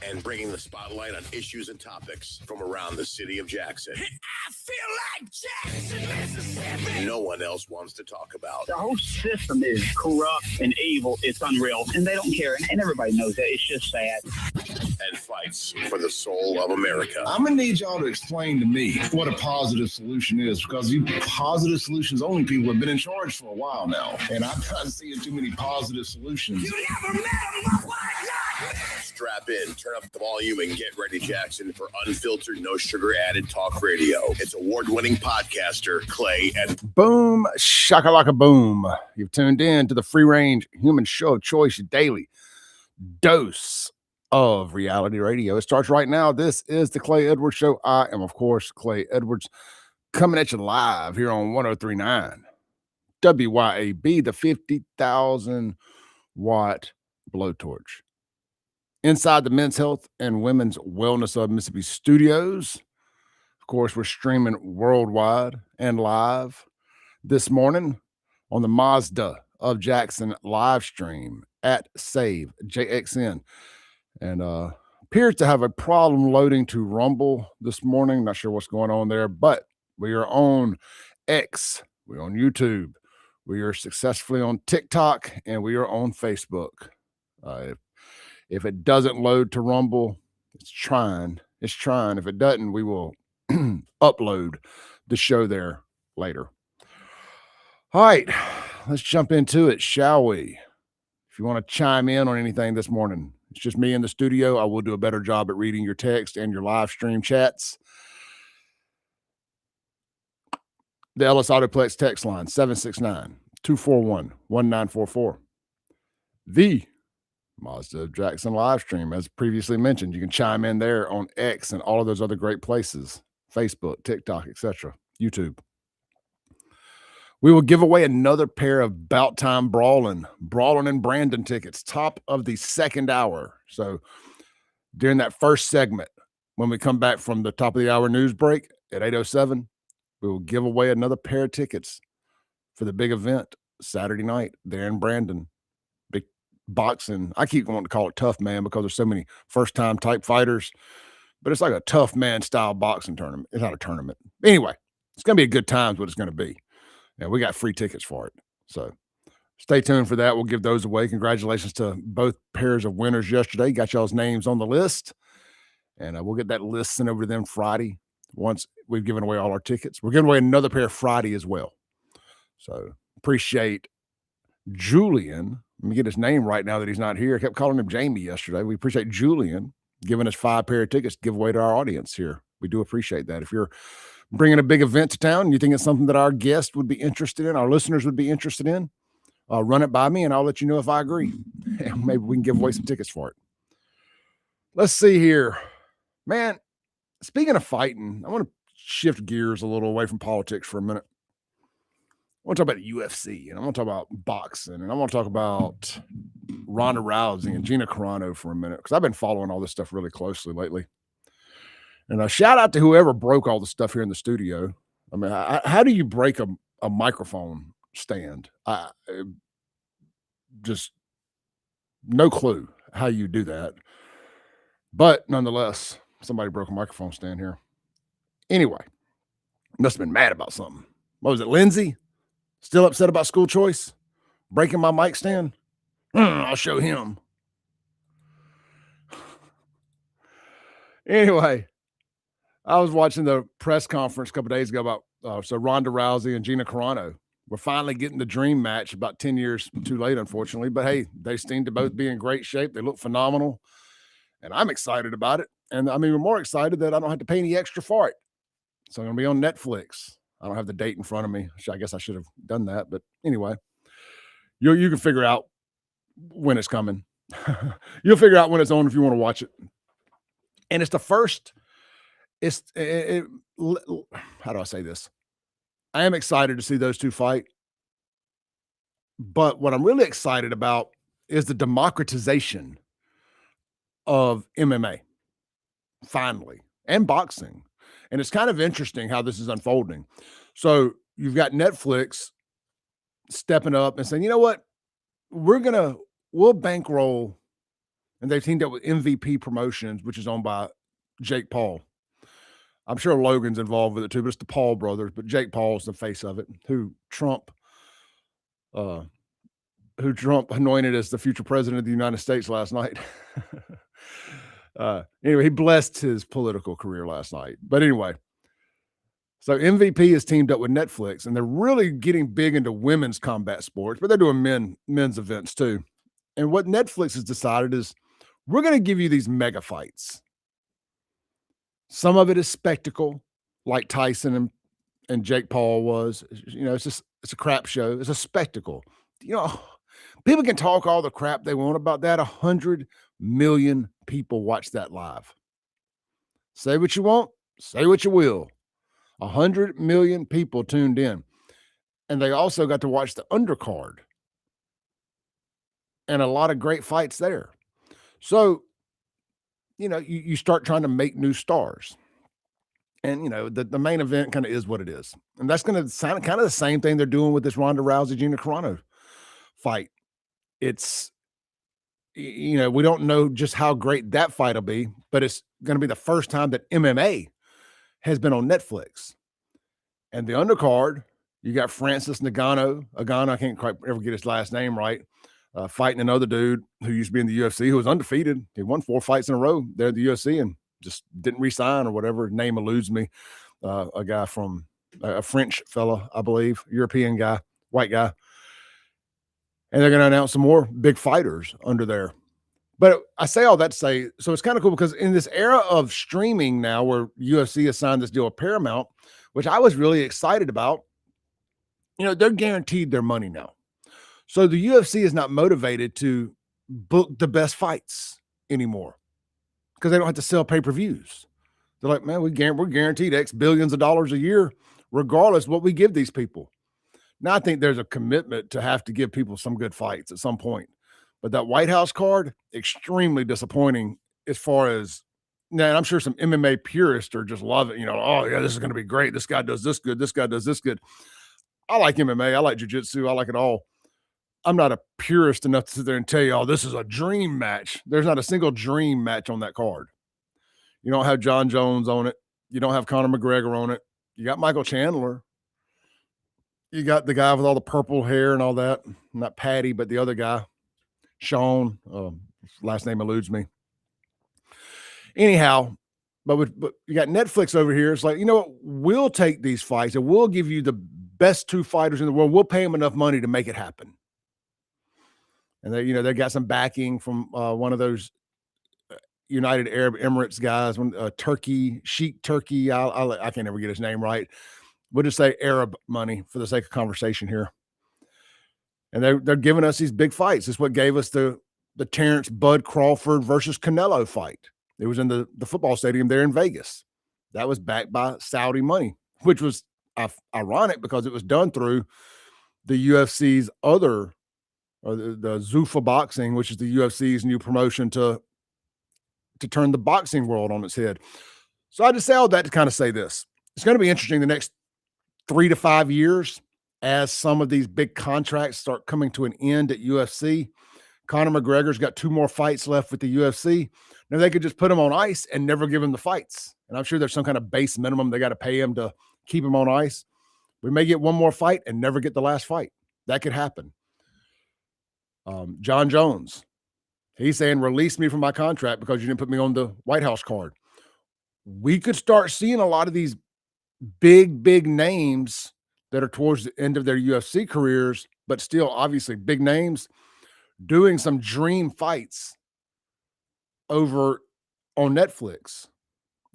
and bringing the spotlight on issues and topics from around the city of Jackson. I feel like Jackson, Mississippi. No one else wants to talk about. The whole system is corrupt and evil. It's unreal, and they don't care, and everybody knows that. It's just sad. And fights for the soul of America. I'm going to need y'all to explain to me what a positive solution is, because you positive solutions only people have been in charge for a while now, and I'm not seeing too many positive solutions. You never met a motherfucker like me. Strap in, turn up the volume, and get ready, Jackson, for unfiltered, no sugar added talk radio. It's award-winning podcaster Clay and Boom, shakalaka boom. You've tuned in to the free-range human show of choice, your daily dose of reality radio. It starts right now. This is the Clay Edwards Show. I am, of course, Clay Edwards, coming at you live here on 103.9 WYAB, the 50,000 watt blowtorch. Inside the Men's Health and Women's Wellness of Mississippi studios. Of course, we're streaming worldwide and live this morning on the Mazda of Jackson live stream at Save JXN. And appears to have a problem loading to Rumble this morning. Not sure what's going on there, but we are on X. We're on YouTube. We are successfully on TikTok, and we are on Facebook. If it doesn't load to Rumble, it's trying. It's trying. If it doesn't, we will upload the show there later. All right, let's jump into it, shall we? If you want to chime in on anything this morning, it's just me in the studio. I will do a better job at reading your text and your live stream chats. The Ellis Autoplex text line, 769-241-1944. The Mazda Jackson live stream, as previously mentioned, you can chime in there on X and all of those other great places, Facebook, TikTok, etc., YouTube. We will give away another pair of Bout Time Brawling and Brandon tickets, top of the second hour. So during that first segment, when we come back from the top of the hour news break at 8:07, we will give away another pair of tickets for the big event Saturday night there in Brandon. Big boxing. I keep wanting to call it Tough Man because there's so many first-time type fighters, but it's like a Tough Man style boxing tournament. It's not a tournament. Anyway, it's going to be a good time is what it's going to be. And we got free tickets for it. So stay tuned for that. We'll give those away. Congratulations to both pairs of winners yesterday. Got y'all's names on the list. And we'll get that list sent over to them Friday once we've given away all our tickets. We're giving away another pair Friday as well. So appreciate Julian. Let me get his name right now that he's not here. I kept calling him Jamie yesterday. We appreciate Julian giving us 5 pair of tickets to give away to our audience here. We do appreciate that. If you're bringing a big event to town and you think it's something that our guests would be interested in, our listeners would be interested in, run it by me and I'll let you know if I agree. And maybe we can give away some tickets for it. Let's see here. Man, speaking of fighting, I want to shift gears a little away from politics for a minute. I want to talk about the UFC, and I want to talk about boxing, and I want to talk about Ronda Rousey and Gina Carano for a minute, because I've been following all this stuff really closely lately. And a shout out to whoever broke all the stuff here in the studio. I mean, how do you break a microphone stand? Just no clue how you do that. But nonetheless, somebody broke a microphone stand here. Anyway, must have been mad about something. What was it, Lindsay? Still upset about school choice? Breaking my mic stand? I'll show him. Anyway, I was watching the press conference a couple of days ago about so Ronda Rousey and Gina Carano. We're finally getting the dream match about 10 years too late, unfortunately. But hey, they seem to both be in great shape. They look phenomenal. And I'm excited about it. And I mean, we're more excited that I don't have to pay any extra for it. So I'm going to be on Netflix. I don't have the date in front of me. I guess I should have done that. But anyway, you can figure out when it's coming. You'll figure out when it's on if you want to watch it. And it's the first. How do I say this? I am excited to see those two fight. But what I'm really excited about is the democratization of MMA, finally, and boxing. And it's kind of interesting how this is unfolding. So you've got Netflix stepping up and saying, you know what? We'll bankroll and they've teamed up with MVP Promotions, which is owned by Jake Paul. I'm sure Logan's involved with it too, but it's the Paul brothers. But Jake Paul's the face of it, who Trump anointed as the future president of the United States last night. Anyway, he blessed his political career last night. But anyway, so MVP is teamed up with Netflix, and they're really getting big into women's combat sports, but they're doing men's events too. And what Netflix has decided is we're going to give you these mega fights. Some of it is spectacle, like Tyson and Jake Paul was. It's a crap show. It's a spectacle. People can talk all the crap they want about that. 100 million people watch that live. Say what you want, say what you will. 100 million people tuned in. And they also got to watch the undercard. And a lot of great fights there. So, you start trying to make new stars. And, the main event kind of is what it is. And that's going to sound kind of the same thing they're doing with this Ronda Rousey, Gina Carano fight. It's, we don't know just how great that fight will be, but it's going to be the first time that MMA has been on Netflix. And the undercard, you got Francis Ngannou, I can't quite ever get his last name right, fighting another dude who used to be in the UFC who was undefeated. He won 4 fights in a row there at the UFC and just didn't re-sign or whatever. Name eludes me. A guy from a French fella, I believe, European guy, white guy. And they're going to announce some more big fighters under there. But I say all that to say, so it's kind of cool because in this era of streaming now where UFC has signed this deal with Paramount, which I was really excited about, they're guaranteed their money now. So the UFC is not motivated to book the best fights anymore because they don't have to sell pay-per-views. They're like, man, we're guaranteed X billions of dollars a year, regardless of what we give these people. Now, I think there's a commitment to have to give people some good fights at some point. But that White House card, extremely disappointing as far as, now, and I'm sure some MMA purists are just love it. Oh, yeah, this is going to be great. This guy does this good. This guy does this good. I like MMA. I like jiu-jitsu. I like it all. I'm not a purist enough to sit there and tell you, oh, this is a dream match. There's not a single dream match on that card. You don't have John Jones on it. You don't have Conor McGregor on it. You got Michael Chandler. You got the guy with all the purple hair and all that. Not Patty, but the other guy, Sean. Last name eludes me. Anyhow, but you got Netflix over here. It's like, you know what? We'll take these fights and we'll give you the best 2 fighters in the world. We'll pay them enough money to make it happen. And they got some backing from one of those United Arab Emirates guys, Turkey, Sheikh Turkey. I can't ever get his name right. We'll just say Arab money for the sake of conversation here. And they're giving us these big fights. It's what gave us the Terrence Bud Crawford versus Canelo fight. It was in the football stadium there in Vegas. That was backed by Saudi money, which was ironic because it was done through the UFC's other, or the Zuffa Boxing, which is the UFC's new promotion to turn the boxing world on its head. So I just say all that to kind of say this. It's going to be interesting the next 3 to 5 years as some of these big contracts start coming to an end at UFC. Conor McGregor's got 2 more fights left with the UFC. Now they could just put him on ice and never give him the fights. And I'm sure there's some kind of base minimum they got to pay him to keep him on ice. We may get 1 more fight and never get the last fight. That could happen. John Jones, he's saying, release me from my contract because you didn't put me on the White House card. We could start seeing a lot of these big names that are towards the end of their UFC careers, but still obviously big names, doing some dream fights over on Netflix.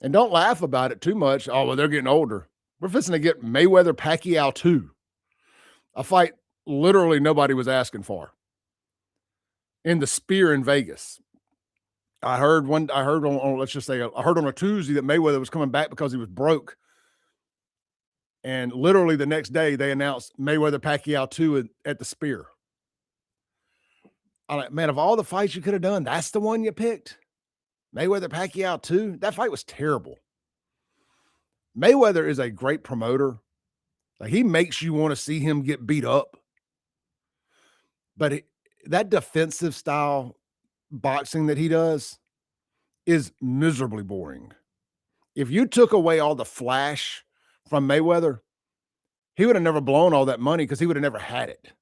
And don't laugh about it too much. Oh, well, they're getting older. We're fixing to get Mayweather-Pacquiao 2, a fight literally nobody was asking for, in the Sphere in Vegas. I heard on a Tuesday that Mayweather was coming back because he was broke. And literally the next day they announced Mayweather-Pacquiao 2 at the Sphere. I'm like, man, of all the fights you could have done, that's the one you picked? Mayweather-Pacquiao 2? That fight was terrible. Mayweather is a great promoter. Like, he makes you want to see him get beat up. But that defensive style boxing that he does is miserably boring. If you took away all the flash from Mayweather, he would have never blown all that money because he would have never had it.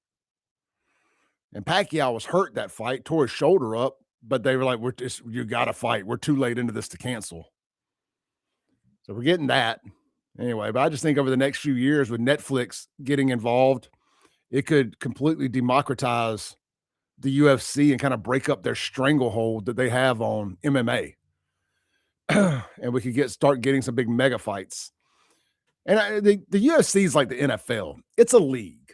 And Pacquiao was hurt that fight, tore his shoulder up, but they were like, you got to fight. We're too late into this to cancel. So we're getting that. Anyway, but I just think over the next few years with Netflix getting involved, it could completely democratize the UFC and kind of break up their stranglehold that they have on MMA. And we could start getting some big mega fights. And the UFC is like the NFL. It's a league.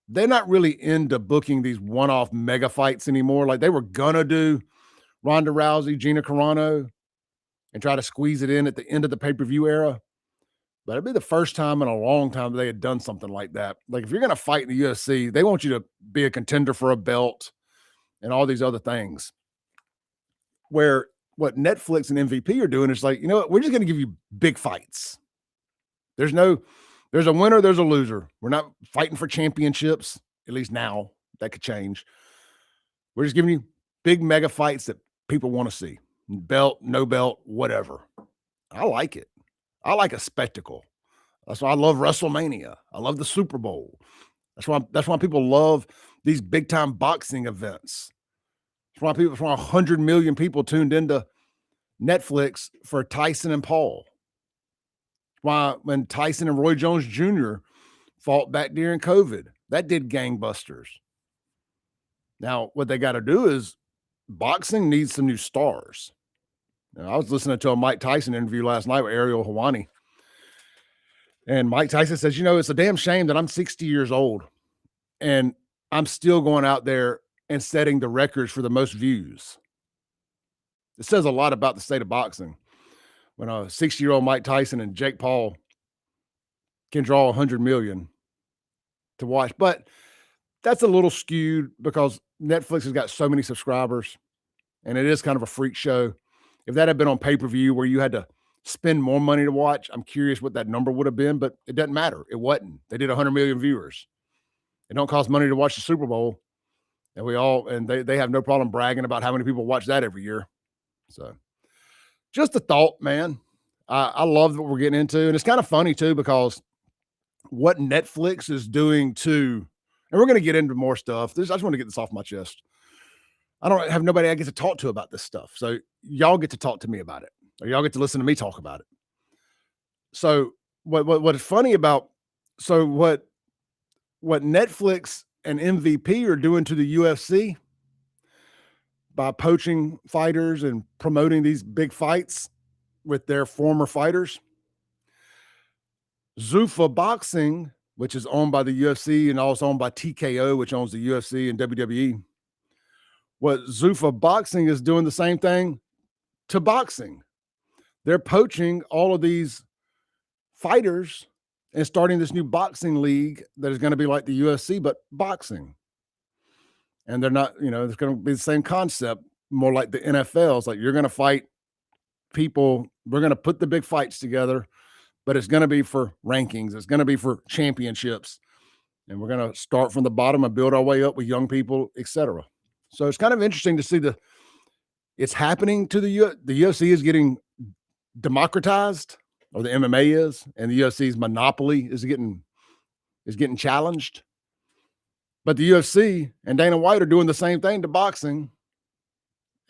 They're not really into booking these one-off mega fights anymore. Like they were gonna do Ronda Rousey, Gina Carano, and try to squeeze it in at the end of the pay-per-view era. But it'd be the first time in a long time that they had done something like that. Like if you're gonna fight in the UFC, they want you to be a contender for a belt and all these other things. Where what Netflix and MVP are doing is like, you know what, we're just gonna give you big fights. There's a winner, there's a loser. We're not fighting for championships, at least now. That could change. We're just giving you big mega fights that people want to see. Belt, no belt, whatever. I like it. I like a spectacle. That's why I love WrestleMania. I love the Super Bowl. That's why people love these big time boxing events. That's why 100 million people tuned into Netflix for Tyson and Paul. Why when Tyson and Roy Jones Jr. fought back during COVID, that did gangbusters. Now, what they got to do is boxing needs some new stars. Now, I was listening to a Mike Tyson interview last night with Ariel Helwani. And Mike Tyson says, you know, it's a damn shame that I'm 60 years old and I'm still going out there and setting the records for the most views. It says a lot about the state of boxing. When a 60-year-old Mike Tyson and Jake Paul can draw 100 million to watch. But that's a little skewed because Netflix has got so many subscribers and it is kind of a freak show. If that had been on pay-per-view where you had to spend more money to watch, I'm curious what that number would have been, but it doesn't matter. It wasn't. They did 100 million viewers. It don't cost money to watch the Super Bowl. And they have no problem bragging about how many people watch that every year. So just a thought, man. I love what we're getting into. And it's kind of funny too, because what Netflix is doing to, and we're going to get into more stuff. I just want to get this off my chest. I don't have nobody I get to talk to about this stuff. So y'all get to talk to me about it, or y'all get to listen to me talk about it. So what is funny about, so what Netflix and MVP are doing to the UFC by poaching fighters and promoting these big fights with their former fighters. Zuffa Boxing, which is owned by the UFC and also owned by TKO, which owns the UFC and WWE. What Zuffa Boxing is doing the same thing to boxing. They're poaching all of these fighters and starting this new boxing league that is going to be like the UFC, but boxing. And they're not, it's going to be the same concept, more like the NFL. It's like you're going to fight people. We're going to put the big fights together, but it's going to be for rankings. It's going to be for championships. And we're going to start from the bottom and build our way up with young people, etc. So it's kind of interesting to see it's happening to the UFC is getting democratized, or the MMA is, and the UFC's monopoly is getting challenged. But the UFC and Dana White are doing the same thing to boxing.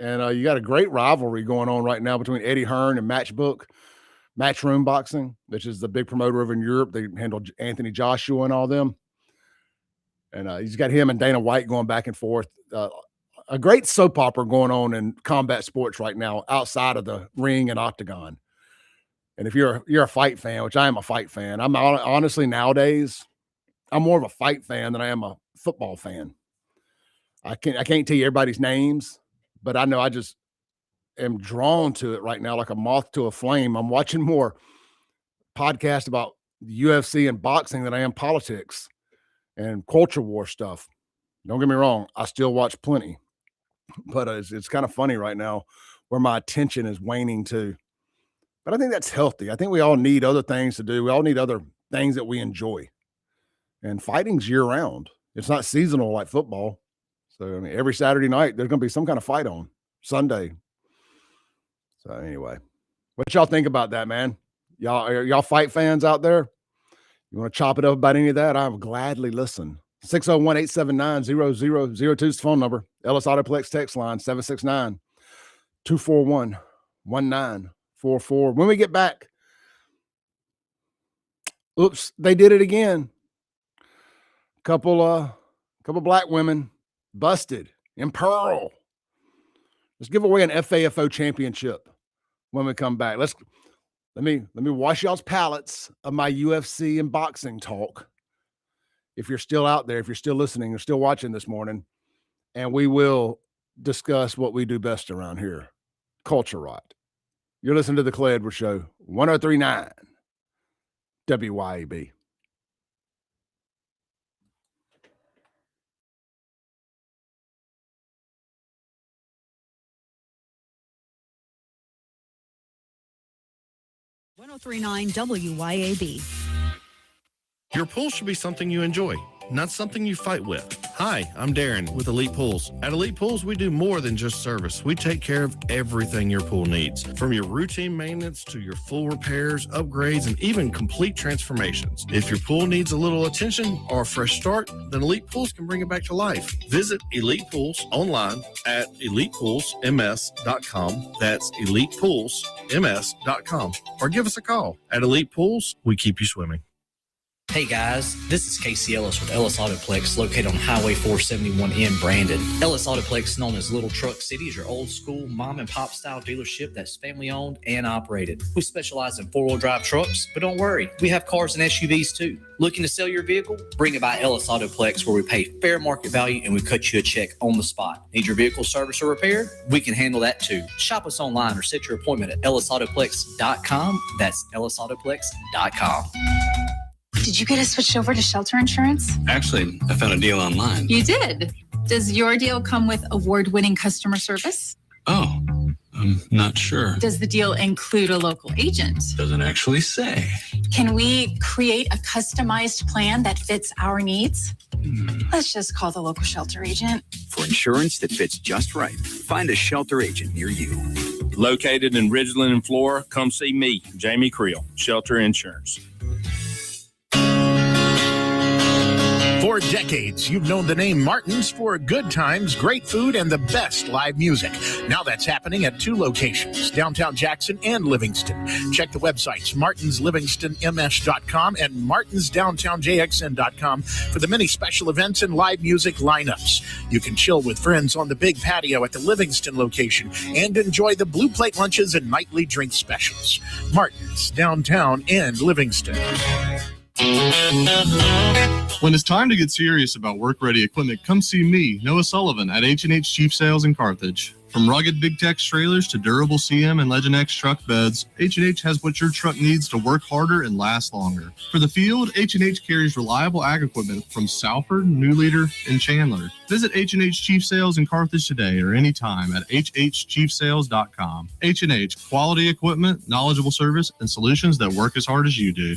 And you got a great rivalry going on right now between Eddie Hearn and Matchroom Boxing, which is the big promoter over in Europe. They handle Anthony Joshua and all them. And he's got him and Dana White going back and forth. A great soap opera going on in combat sports right now outside of the ring and Octagon. And if you're a fight fan, which I am a fight fan, I'm honestly nowadays, I'm more of a fight fan than I am a football fan. I can't tell you everybody's names, but I know I just am drawn to it right now like a moth to a flame. I'm watching more podcasts about UFC and boxing than I am politics and culture war stuff. Don't get me wrong, I still watch plenty, but it's kind of funny right now where my attention is waning to. But I think that's healthy. I think we all need other things to do. We all need other things that we enjoy. And fighting's year-round. It's not seasonal like football. So, I mean, every Saturday night, there's going to be some kind of fight on. Sunday. So anyway, what y'all think about that, man? Y'all fight fans out there? You want to chop it up about any of that? I will gladly listen. 601-879-0002 is the phone number. Ellis Autoplex text line, 769-241-1944. When we get back, oops, they did it again. Couple black women busted in Pearl. Let's give away an FAFO championship when we come back. Let me wash y'all's palates of my UFC and boxing talk. If you're still out there, if you're still listening, or still watching this morning, and we will discuss what we do best around here. Culture Rot. You're listening to the Clay Edwards Show, 103.9 WYAB. .9 WYAB. Your pool should be something you enjoy, not something you fight with. Hi, I'm Darren with Elite Pools. At Elite Pools, we do more than just service. We take care of everything your pool needs, from your routine maintenance to your full repairs, upgrades, and even complete transformations. If your pool needs a little attention or a fresh start, then Elite Pools can bring it back to life. Visit Elite Pools online at elitepoolsms.com. That's elitepoolsms.com. Or give us a call. At Elite Pools, we keep you swimming. Hey guys, this is Casey Ellis with Ellis Autoplex, located on Highway 471 in Brandon. Ellis Autoplex, known as Little Truck City, is your old school mom and pop style dealership that's family owned and operated. We specialize in 4-wheel drive trucks, but don't worry, we have cars and SUVs too. Looking to sell your vehicle? Bring it by Ellis Autoplex, where we pay fair market value and we cut you a check on the spot. Need your vehicle service or repaired? We can handle that too. Shop us online or set your appointment at ellisautoplex.com. That's ellisautoplex.com. Did you get us switched over to shelter insurance? Actually, I found a deal online. You did? Does your deal come with award-winning customer service? Oh, I'm not sure. Does the deal include a local agent? Doesn't actually say. Can we create a customized plan that fits our needs? Let's just call the local shelter agent. For insurance that fits just right, find a shelter agent near you. Located in Ridgeland and Flora, come see me, Jamie Creel, Shelter Insurance. For decades, you've known the name Martin's for good times, great food, and the best live music. Now that's happening at 2 locations, downtown Jackson and Livingston. Check the websites, martinslivingstonms.com and martinsdowntownjxn.com for the many special events and live music lineups. You can chill with friends on the big patio at the Livingston location and enjoy the Blue Plate lunches and nightly drink specials. Martin's, downtown and Livingston. When it's time to get serious about work-ready equipment, come see me, Noah Sullivan, at H&H Chief Sales in Carthage. From rugged Big Tex trailers to durable CM and Legend X truck beds, H&H has what your truck needs to work harder and last longer. For the field, H&H carries reliable ag equipment from Salford, New Leader, and Chandler. Visit H&H Chief Sales in Carthage today or anytime at hhchiefsales.com. H&H, quality equipment, knowledgeable service, and solutions that work as hard as you do.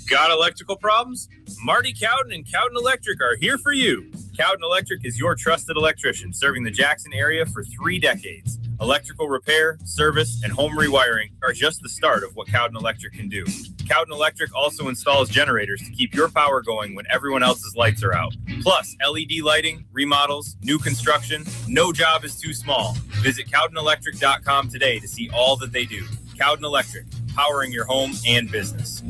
Got electrical problems? Marty Cowden and Cowden Electric are here for you. Cowden Electric is your trusted electrician, serving the Jackson area for 3 decades. Electrical repair, service, and home rewiring are just the start of what Cowden Electric can do. Cowden Electric also installs generators to keep your power going when everyone else's lights are out. Plus, LED lighting, remodels, new construction, no job is too small. Visit CowdenElectric.com today to see all that they do. Cowden Electric, powering your home and business.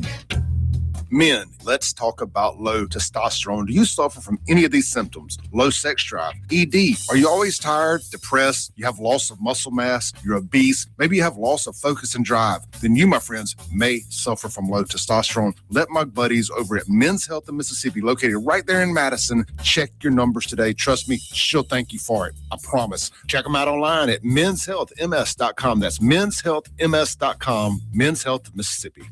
Men, let's talk about low testosterone. Do you suffer from any of these symptoms? Low sex drive, ED. Are you always tired, depressed? You have loss of muscle mass? You're obese? Maybe you have loss of focus and drive? Then you, my friends, may suffer from low testosterone. Let my buddies over at Men's Health in Mississippi, located right there in Madison, check your numbers today. Trust me, she'll thank you for it. I promise. Check them out online at menshealthms.com. That's menshealthms.com. Men's Health Mississippi.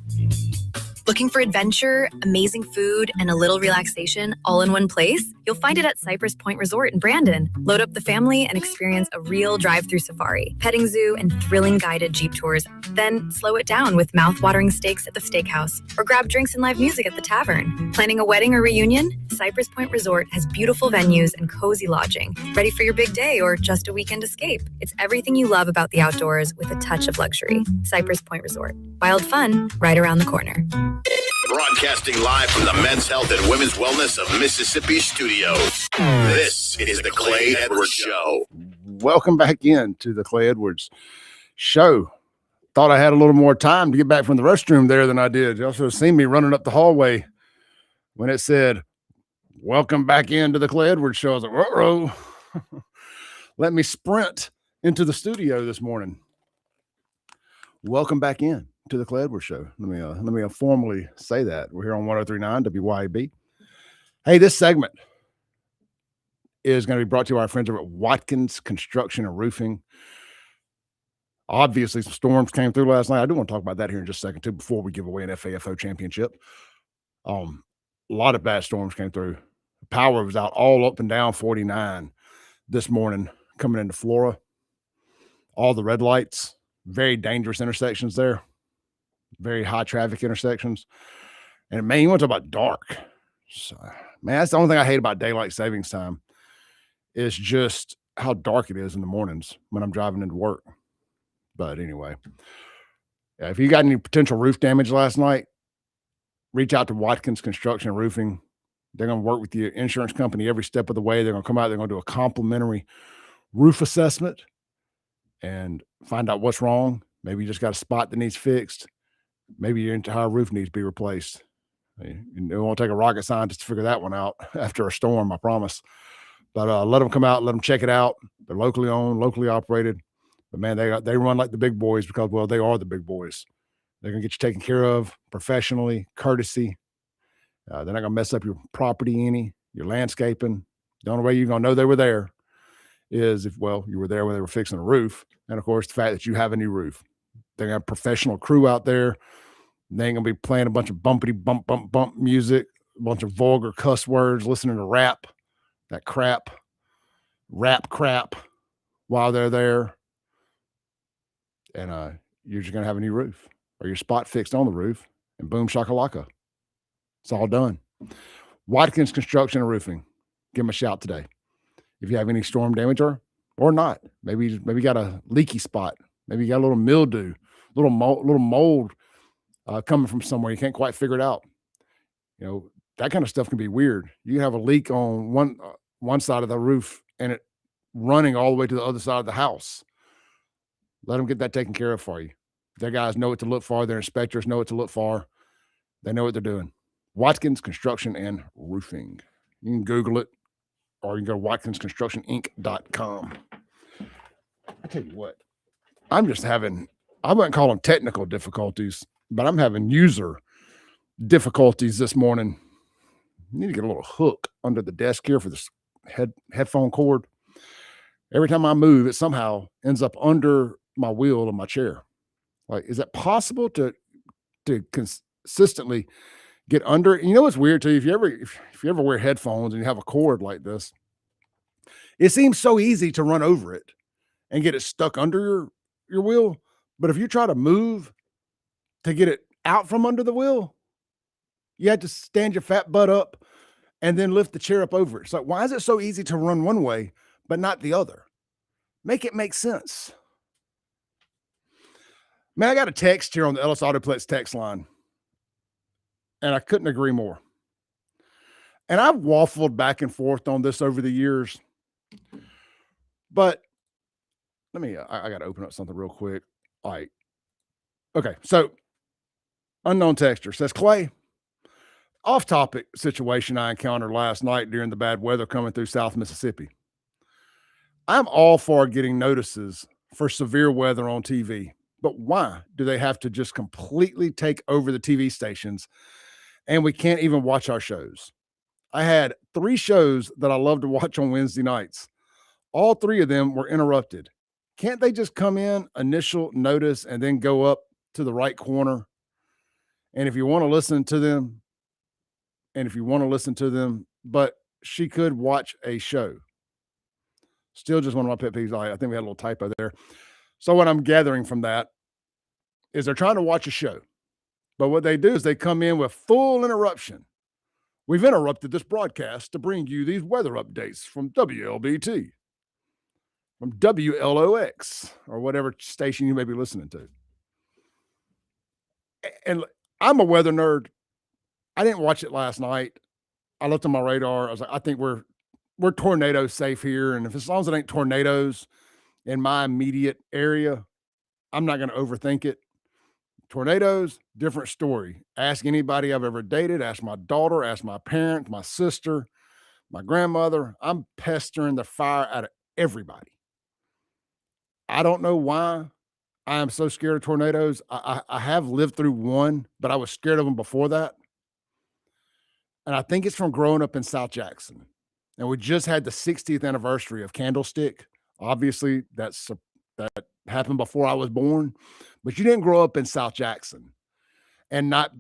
Looking for adventure, amazing food, and a little relaxation all in one place? You'll find it at Cypress Point Resort in Brandon. Load up the family and experience a real drive-through safari, petting zoo, and thrilling guided Jeep tours. Then slow it down with mouth-watering steaks at the steakhouse, or grab drinks and live music at the tavern. Planning a wedding or reunion? Cypress Point Resort has beautiful venues and cozy lodging, ready for your big day or just a weekend escape. It's everything you love about the outdoors with a touch of luxury. Cypress Point Resort. Wild fun right around the corner. Broadcasting live from the Men's Health and Women's Wellness of Mississippi studios. This is the Clay Edwards Show. Welcome back in to the Clay Edwards Show. Thought I had a little more time to get back from the restroom there than I did. You also have seen me running up the hallway when it said, welcome back into the Clay Edwards Show. I was like, uh-oh. Let me sprint into the studio this morning. Welcome back in to the Clay Edwards Show. Let me formally say that. We're here on 103.9 WYAB. Hey, this segment is going to be brought to you by our friends over at Watkins Construction and Roofing. Obviously, some storms came through last night. I do want to talk about that here in just a second, too, before we give away an FAFO championship. A lot of bad storms came through. Power was out all up and down 49 this morning coming into Flora. All the red lights, very dangerous intersections there. Very high traffic intersections. And man, you want to talk about dark. So, man, that's the only thing I hate about daylight savings time is just how dark it is in the mornings when I'm driving into work. But anyway, if you got any potential roof damage last night, reach out to Watkins Construction and Roofing. They're going to work with your insurance company every step of the way. They're going to come out. They're going to do a complimentary roof assessment and find out what's wrong. Maybe you just got a spot that needs fixed. Maybe your entire roof needs to be replaced. It won't take a rocket scientist to figure that one out after a storm, I promise. But let them come out, let them check it out. They're locally owned, locally operated. But man, they run like the big boys because, well, they are the big boys. They're going to get you taken care of professionally, courtesy. They're not going to mess up your property any, your landscaping. The only way you're going to know they were there is if, well, you were there when they were fixing a roof. And, of course, the fact that you have a new roof. They're going to have a professional crew out there. They ain't going to be playing a bunch of bumpity bump, bump, bump music, a bunch of vulgar cuss words, listening to rap crap while they're there. And you're just going to have a new roof or your spot fixed on the roof, and boom, shakalaka. It's all done. Watkins Construction and Roofing. Give them a shout today. If you have any storm damage or not, maybe you got a leaky spot. Maybe you got a little mildew, little mold coming from somewhere. You can't quite figure it out. You know, that kind of stuff can be weird. You have a leak on one side of the roof and it running all the way to the other side of the house. Let them get that taken care of for you. Their guys know what to look for. Their inspectors know what to look for. They know what they're doing. Watkins Construction and Roofing. You can Google it, or you can go to watkinsconstructioninc.com. I tell you what, I wouldn't call them technical difficulties, but I'm having user difficulties this morning. I need to get a little hook under the desk here for this headphone cord. Every time I move, it somehow ends up under my wheel of my chair. Like, is it possible to consistently get under it? You know what's weird too? If you ever wear headphones and you have a cord like this, it seems so easy to run over it and get it stuck under your wheel. But if you try to move to get it out from under the wheel, you have to stand your fat butt up and then lift the chair up over it. It's like, why is it so easy to run one way but not the other? Make it make sense. Man, I got a text here on the Ellis Autoplex text line, and I couldn't agree more. And I've waffled back and forth on this over the years, but I got to open up something real quick. All right. Okay. So unknown texter says, Clay, off topic situation I encountered last night during the bad weather coming through South Mississippi. I'm all for getting notices for severe weather on TV, but why do they have to just completely take over the TV stations and we can't even watch our shows? I had 3 shows that I love to watch on Wednesday nights. All 3 of them were interrupted. Can't they just come in, initial notice, and then go up to the right corner? And if you want to listen to them, but she could watch a show. Still just one of my pet peeves. I think we had a little typo there. So what I'm gathering from that is they're trying to watch a show. But what they do is they come in with full interruption We've interrupted this broadcast to bring you these weather updates from WLBT, from WLOX, or whatever station you may be listening to. And I'm a weather nerd. I didn't watch it last night. I looked on my radar. I was like, I think we're tornado safe here. And if as long as it ain't tornadoes in my immediate area, I'm not going to overthink it. Tornadoes, different story. Ask anybody I've ever dated, ask my daughter, ask my parents, my sister, my grandmother. I'm pestering the fire out of everybody. I don't know why I am so scared of tornadoes. I have lived through one, but I was scared of them before that. And I think it's from growing up in South Jackson. And we just had the 60th anniversary of Candlestick. Obviously, that happened before I was born, but you didn't grow up in South Jackson and not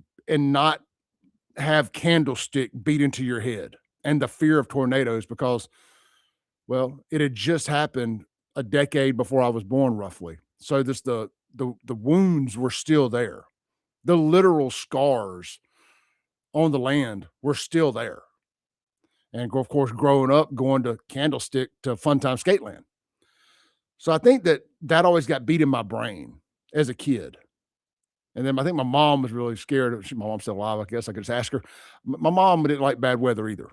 have Candlestick beat into your head and the fear of tornadoes because, well, it had just happened a decade before I was born, roughly. So the wounds were still there. The literal scars on the land were still there. And of course, growing up, going to Candlestick to Funtime Skateland. So I think that always got beat in my brain as a kid. And then I think my mom was really scared. My mom's still alive, I guess. I could just ask her. My mom didn't like bad weather either.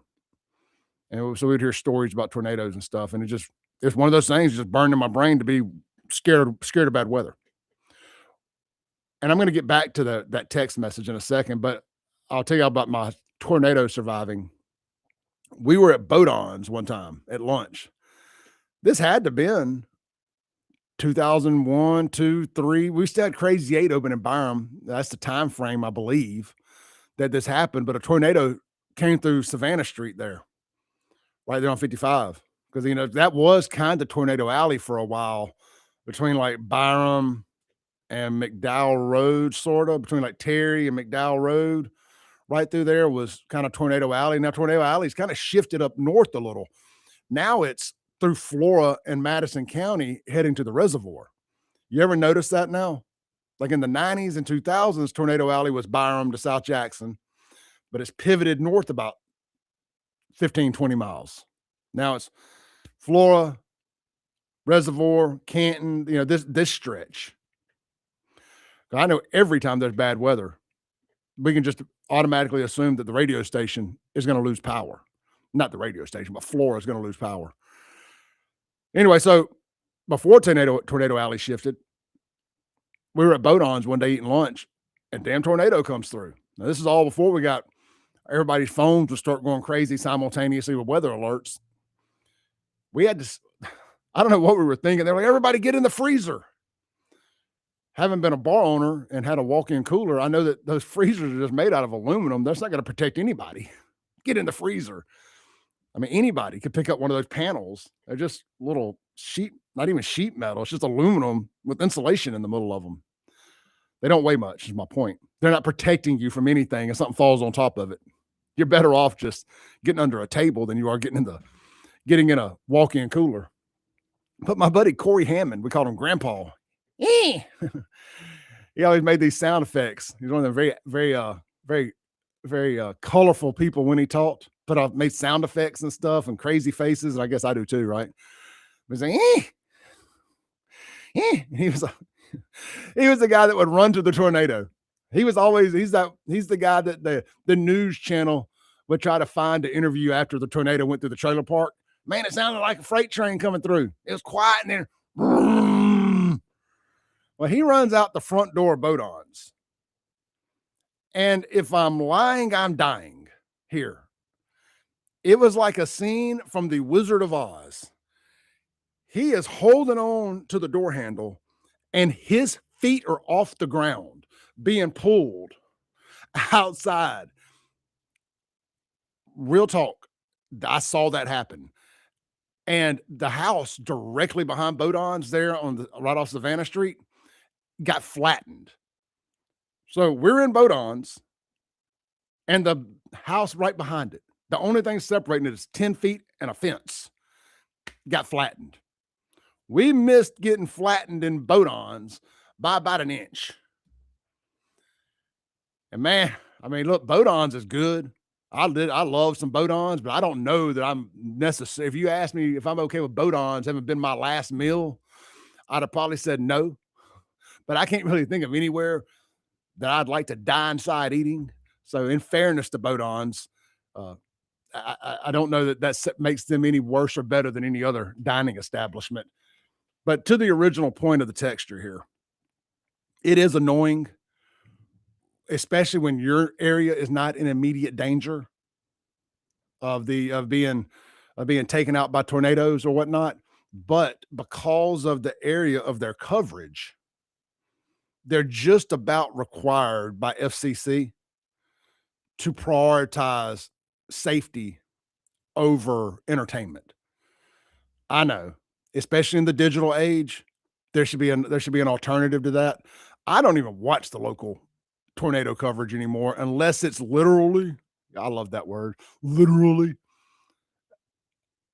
And so we'd hear stories about tornadoes and stuff. And it's one of those things just burned in my brain to be scared of bad weather. And I'm going to get back to that text message in a second, but I'll tell you about my tornado surviving. We were at Bodon's one time at lunch. This had to have been 2001, 2, 3. We still had Crazy 8 open in Byram. That's the time frame, I believe, that this happened. But a tornado came through Savannah Street there, right there on 55. Because, that was kind of Tornado Alley for a while between like Byram and McDowell Road, sort of, between like Terry and McDowell Road. Right through there was kind of Tornado Alley. Now, Tornado Alley's kind of shifted up north a little. Now it's through Flora and Madison County heading to the reservoir. You ever notice that now? Like in the 90s and 2000s, Tornado Alley was Byram to South Jackson, but it's pivoted north about 15, 20 miles. Now it's Flora, Reservoir, Canton, this stretch. I know every time there's bad weather, we can just automatically assume that the radio station is going to lose power. Not the radio station, but Flora is going to lose power. Anyway, so before Tornado Alley shifted, we were at Bodon's one day eating lunch, and damn tornado comes through. Now, this is all before we got everybody's phones would start going crazy simultaneously with weather alerts. We had to, I don't know what we were thinking. They're like, everybody get in the freezer. Having been a bar owner and had a walk-in cooler, I know that those freezers are just made out of aluminum. That's not going to protect anybody. Get in the freezer. I mean, anybody could pick up one of those panels. They're just little sheet, not even sheet metal. It's just aluminum with insulation in the middle of them. They don't weigh much, is my point. They're not protecting you from anything if something falls on top of it. You're better off just getting under a table than you are getting in a walk-in cooler. But my buddy Corey Hammond, we called him Grandpa. He always made these sound effects. He's one of the very colorful people when he talked. But I've made sound effects and stuff and crazy faces, and I guess I do too, right? He's like, He was the guy that would run to the tornado. He's the guy that the news channel would try to find to interview after the tornado went through the trailer park. Man, it sounded like a freight train coming through. It was quiet and then vroom. Well, he runs out the front door of Bodon's. And if I'm lying, I'm dying here. It was like a scene from The Wizard of Oz. He is holding on to the door handle and his feet are off the ground being pulled outside. Real talk. I saw that happen. And the house directly behind Bodon's there right off Savannah Street got flattened. So we're in Bodon's and the house right behind it. The only thing separating it is 10 feet and a fence. Got flattened. We missed getting flattened in Bodon's by about an inch. And man, I mean, look, Bodon's is good. I love some boat-ons, but I don't know that I'm necessary. If you ask me if I'm okay with boat-ons, haven't been my last meal, I'd have probably said no. But I can't really think of anywhere that I'd like to die inside eating. So in fairness to boat-ons, I don't know that makes them any worse or better than any other dining establishment. But to the original point of the texture here, it is annoying, especially when your area is not in immediate danger of being taken out by tornadoes or whatnot. But because of the area of their coverage, they're just about required by FCC to prioritize safety over entertainment. I know, especially in the digital age, there should be an alternative to that. I don't even watch the local tornado coverage anymore unless it's literally, I love that word, literally.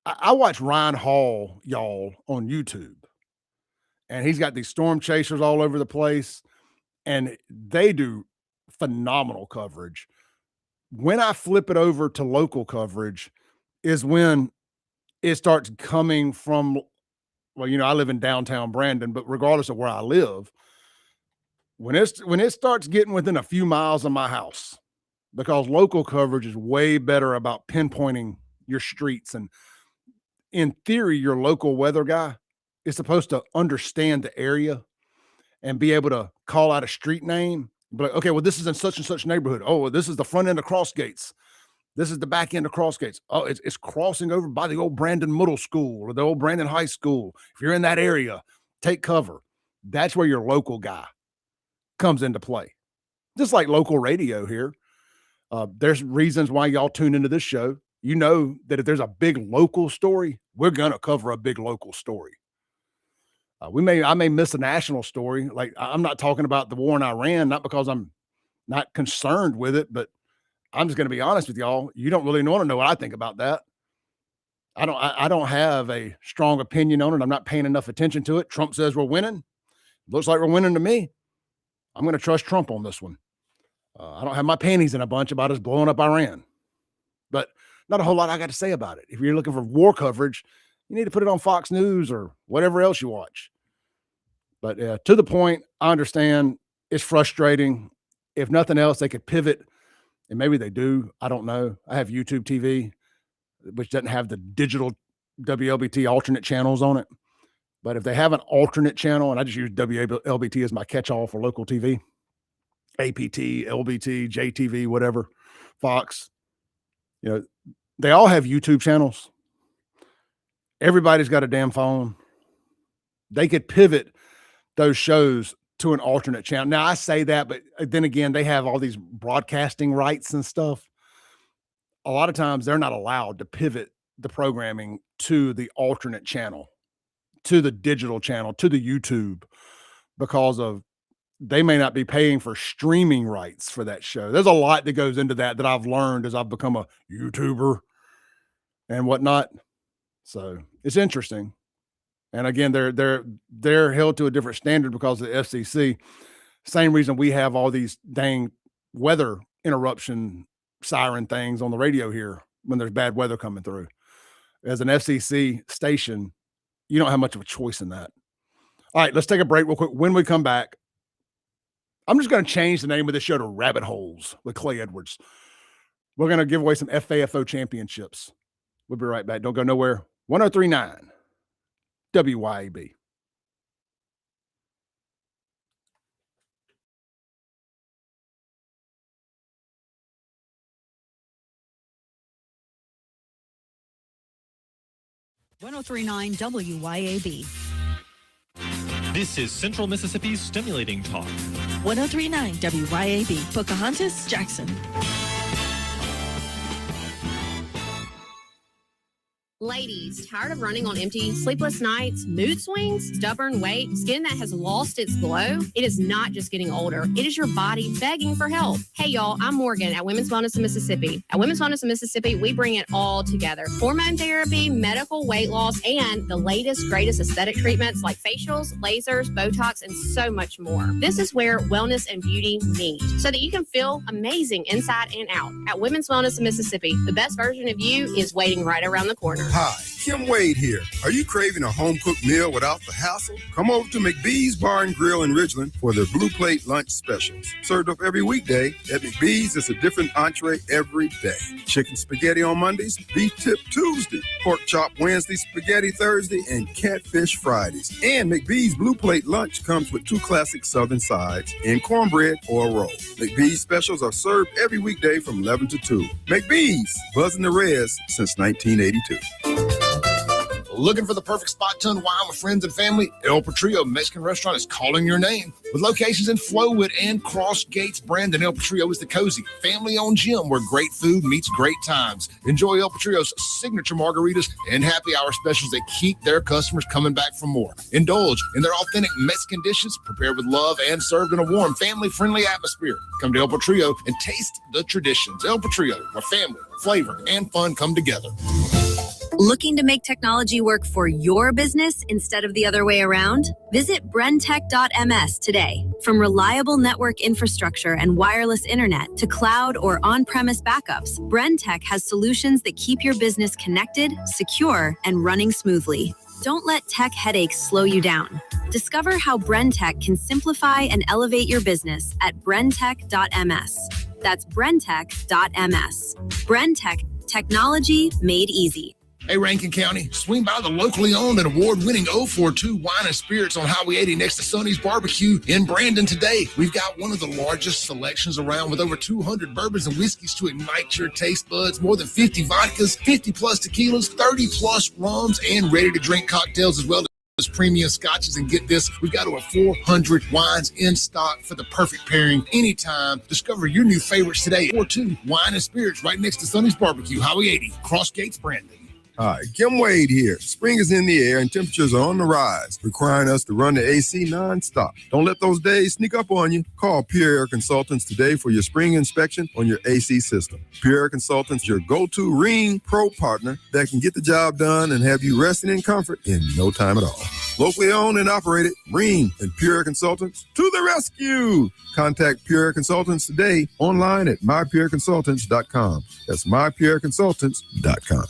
I watch Ryan Hall, y'all, on YouTube, and he's got these storm chasers all over the place, and they do phenomenal coverage. When I flip it over to local coverage is when it starts coming from, well, I live in downtown Brandon, but regardless of where I live, when it starts getting within a few miles of my house, because local coverage is way better about pinpointing your streets. And in theory, your local weather guy is supposed to understand the area and be able to call out a street name. But okay, well, this is in such and such neighborhood. Oh, well, this is the front end of Cross Gates. This is the back end of Cross Gates. Oh, it's crossing over by the old Brandon Middle School or the old Brandon High School. If you're in that area, take cover. That's where your local guy comes into play. Just like local radio here. There's reasons why y'all tune into this show. You know that if there's a big local story, we're going to cover a big local story. I may miss a national story. Like, I'm not talking about the war in Iran, not because I'm not concerned with it, but I'm just going to be honest with y'all. You don't really want to know what I think about that. I don't have a strong opinion on it. I'm not paying enough attention to it. Trump says we're winning. Looks like we're winning to me. I'm going to trust Trump on this one. I don't have my panties in a bunch about us blowing up Iran, but not a whole lot I got to say about it. If you're looking for war coverage, you need to put it on Fox News or whatever else you watch. But to the point, I understand it's frustrating. If nothing else, they could pivot, and maybe they do. I don't know. I have YouTube TV, which doesn't have the digital WLBT alternate channels on it. But if they have an alternate channel, and I just use WLBT as my catch-all for local TV, APT, LBT, JTV, whatever, Fox, they all have YouTube channels. Everybody's got a damn phone. They could pivot those shows to an alternate channel. Now, I say that, but then again, they have all these broadcasting rights and stuff. A lot of times they're not allowed to pivot the programming to the alternate channel, to the digital channel, to the YouTube, because they may not be paying for streaming rights for that show. There's a lot that goes into that I've learned as I've become a YouTuber and whatnot. So it's interesting. And again, they're held to a different standard because of the FCC. Same reason we have all these dang weather interruption siren things on the radio here when there's bad weather coming through. As an FCC station, you don't have much of a choice in that. All right, let's take a break real quick. When we come back, I'm just going to change the name of the show to Rabbit Holes with Clay Edwards. We're going to give away some FAFO championships. We'll be right back. Don't go nowhere. 103.9 WYAB. .1039 WYAB. This is Central Mississippi's Stimulating Talk. 1039 WYAB. Pocahontas, Jackson. Ladies, tired of running on empty, sleepless nights, mood swings, stubborn weight, skin that has lost its glow? It is not just getting older. It is your body begging for help. Hey, y'all, I'm Morgan at Women's Wellness in Mississippi. At Women's Wellness in Mississippi, we bring it all together. Hormone therapy, medical weight loss, and the latest, greatest aesthetic treatments like facials, lasers, Botox, and so much more. This is where wellness and beauty meet so that you can feel amazing inside and out. At Women's Wellness in Mississippi, the best version of you is waiting right around the corner. Hi, Kim Wade here. Are you craving a home-cooked meal without the hassle? Come over to McBee's Bar and Grill in Ridgeland for their Blue Plate lunch specials. Served up every weekday, at McBee's, it's a different entree every day. Chicken spaghetti on Mondays, beef tip Tuesday, pork chop Wednesday, spaghetti Thursday, and catfish Fridays. And McBee's Blue Plate lunch comes with 2 classic Southern sides and cornbread or a roll. McBee's specials are served every weekday from 11 to 2. McBee's, buzzing the res since 1982. Looking for the perfect spot to unwind with friends and family? El Patrio Mexican Restaurant is calling your name. With locations in Flowood and Cross Gates, Brandon, El Patrio is the cozy, family-owned gym where great food meets great times. Enjoy El Patrio's signature margaritas and happy hour specials that keep their customers coming back for more. Indulge in their authentic Mexican dishes prepared with love and served in a warm, family-friendly atmosphere. Come to El Patrio and taste the traditions. El Patrio, where family, flavor, and fun come together. Looking to make technology work for your business instead of the other way around? Visit brentech.ms today. From reliable network infrastructure and wireless internet to cloud or on-premise backups, Brentech has solutions that keep your business connected, secure, and running smoothly. Don't let tech headaches slow you down. Discover how Brentech can simplify and elevate your business at brentech.ms. That's brentech.ms. Brentech, technology made easy. Hey, Rankin County, swing by the locally owned and award-winning 042 Wine and Spirits on Highway 80 next to Sonny's Barbecue in Brandon today. We've got one of the largest selections around with over 200 bourbons and whiskeys to ignite your taste buds, more than 50 vodkas, 50-plus tequilas, 30-plus rums, and ready-to-drink cocktails as well as premium scotches. And get this, we've got over 400 wines in stock for the perfect pairing anytime. Discover your new favorites today. 042 Wine and Spirits right next to Sonny's Barbecue, Highway 80, Cross Gates, Brandon. Hi, Kim Wade here. Spring is in the air and temperatures are on the rise, requiring us to run the AC nonstop. Don't let those days sneak up on you. Call Pure Air Consultants today for your spring inspection on your AC system. Pure Air Consultants, your go-to Ring Pro partner that can get the job done and have you resting in comfort in no time at all. Locally owned and operated, Ring and Pure Air Consultants to the rescue. Contact Pure Air Consultants today online at mypureconsultants.com. That's mypureconsultants.com.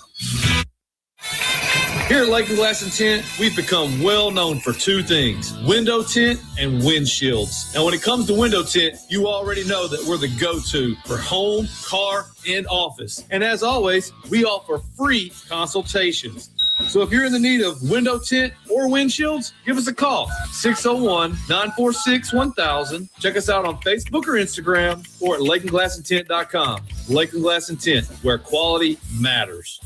Here at Lake and Glass and Tint, we've become well known for 2 things: window tint and windshields. Now, when it comes to window tint, you already know that we're the go-to for home, car, and office. And as always, we offer free consultations. So if you're in the need of window tint or windshields, give us a call, 601-946-1000. Check us out on Facebook or Instagram or at lakeandglassandtint.com. Lake and Glass and Tint, where quality matters.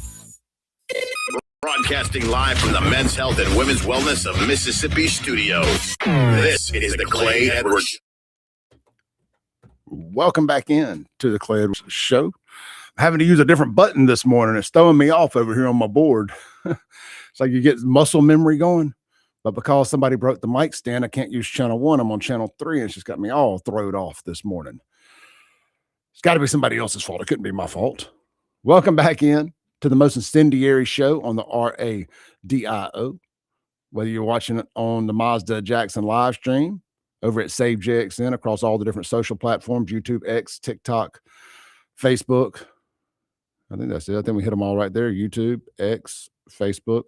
Broadcasting live from the Men's Health and Women's Wellness of Mississippi studios. This is the Clay Edwards. Welcome back in to the Clay Edwards Show. I'm having to use a different button this morning. It's throwing me off over here on my board. It's like you get muscle memory going, but because somebody broke the mic stand, I can't use channel 1. I'm on channel 3, and it's just got me all thrown off this morning. It's got to be somebody else's fault. It couldn't be my fault. Welcome back in to the most incendiary show on the RADIO. Whether you're watching it on the Mazda Jackson live stream over at Save JXN across all the different social platforms, YouTube, X, TikTok, Facebook. I think that's it. I think we hit them all right there. YouTube, X, Facebook,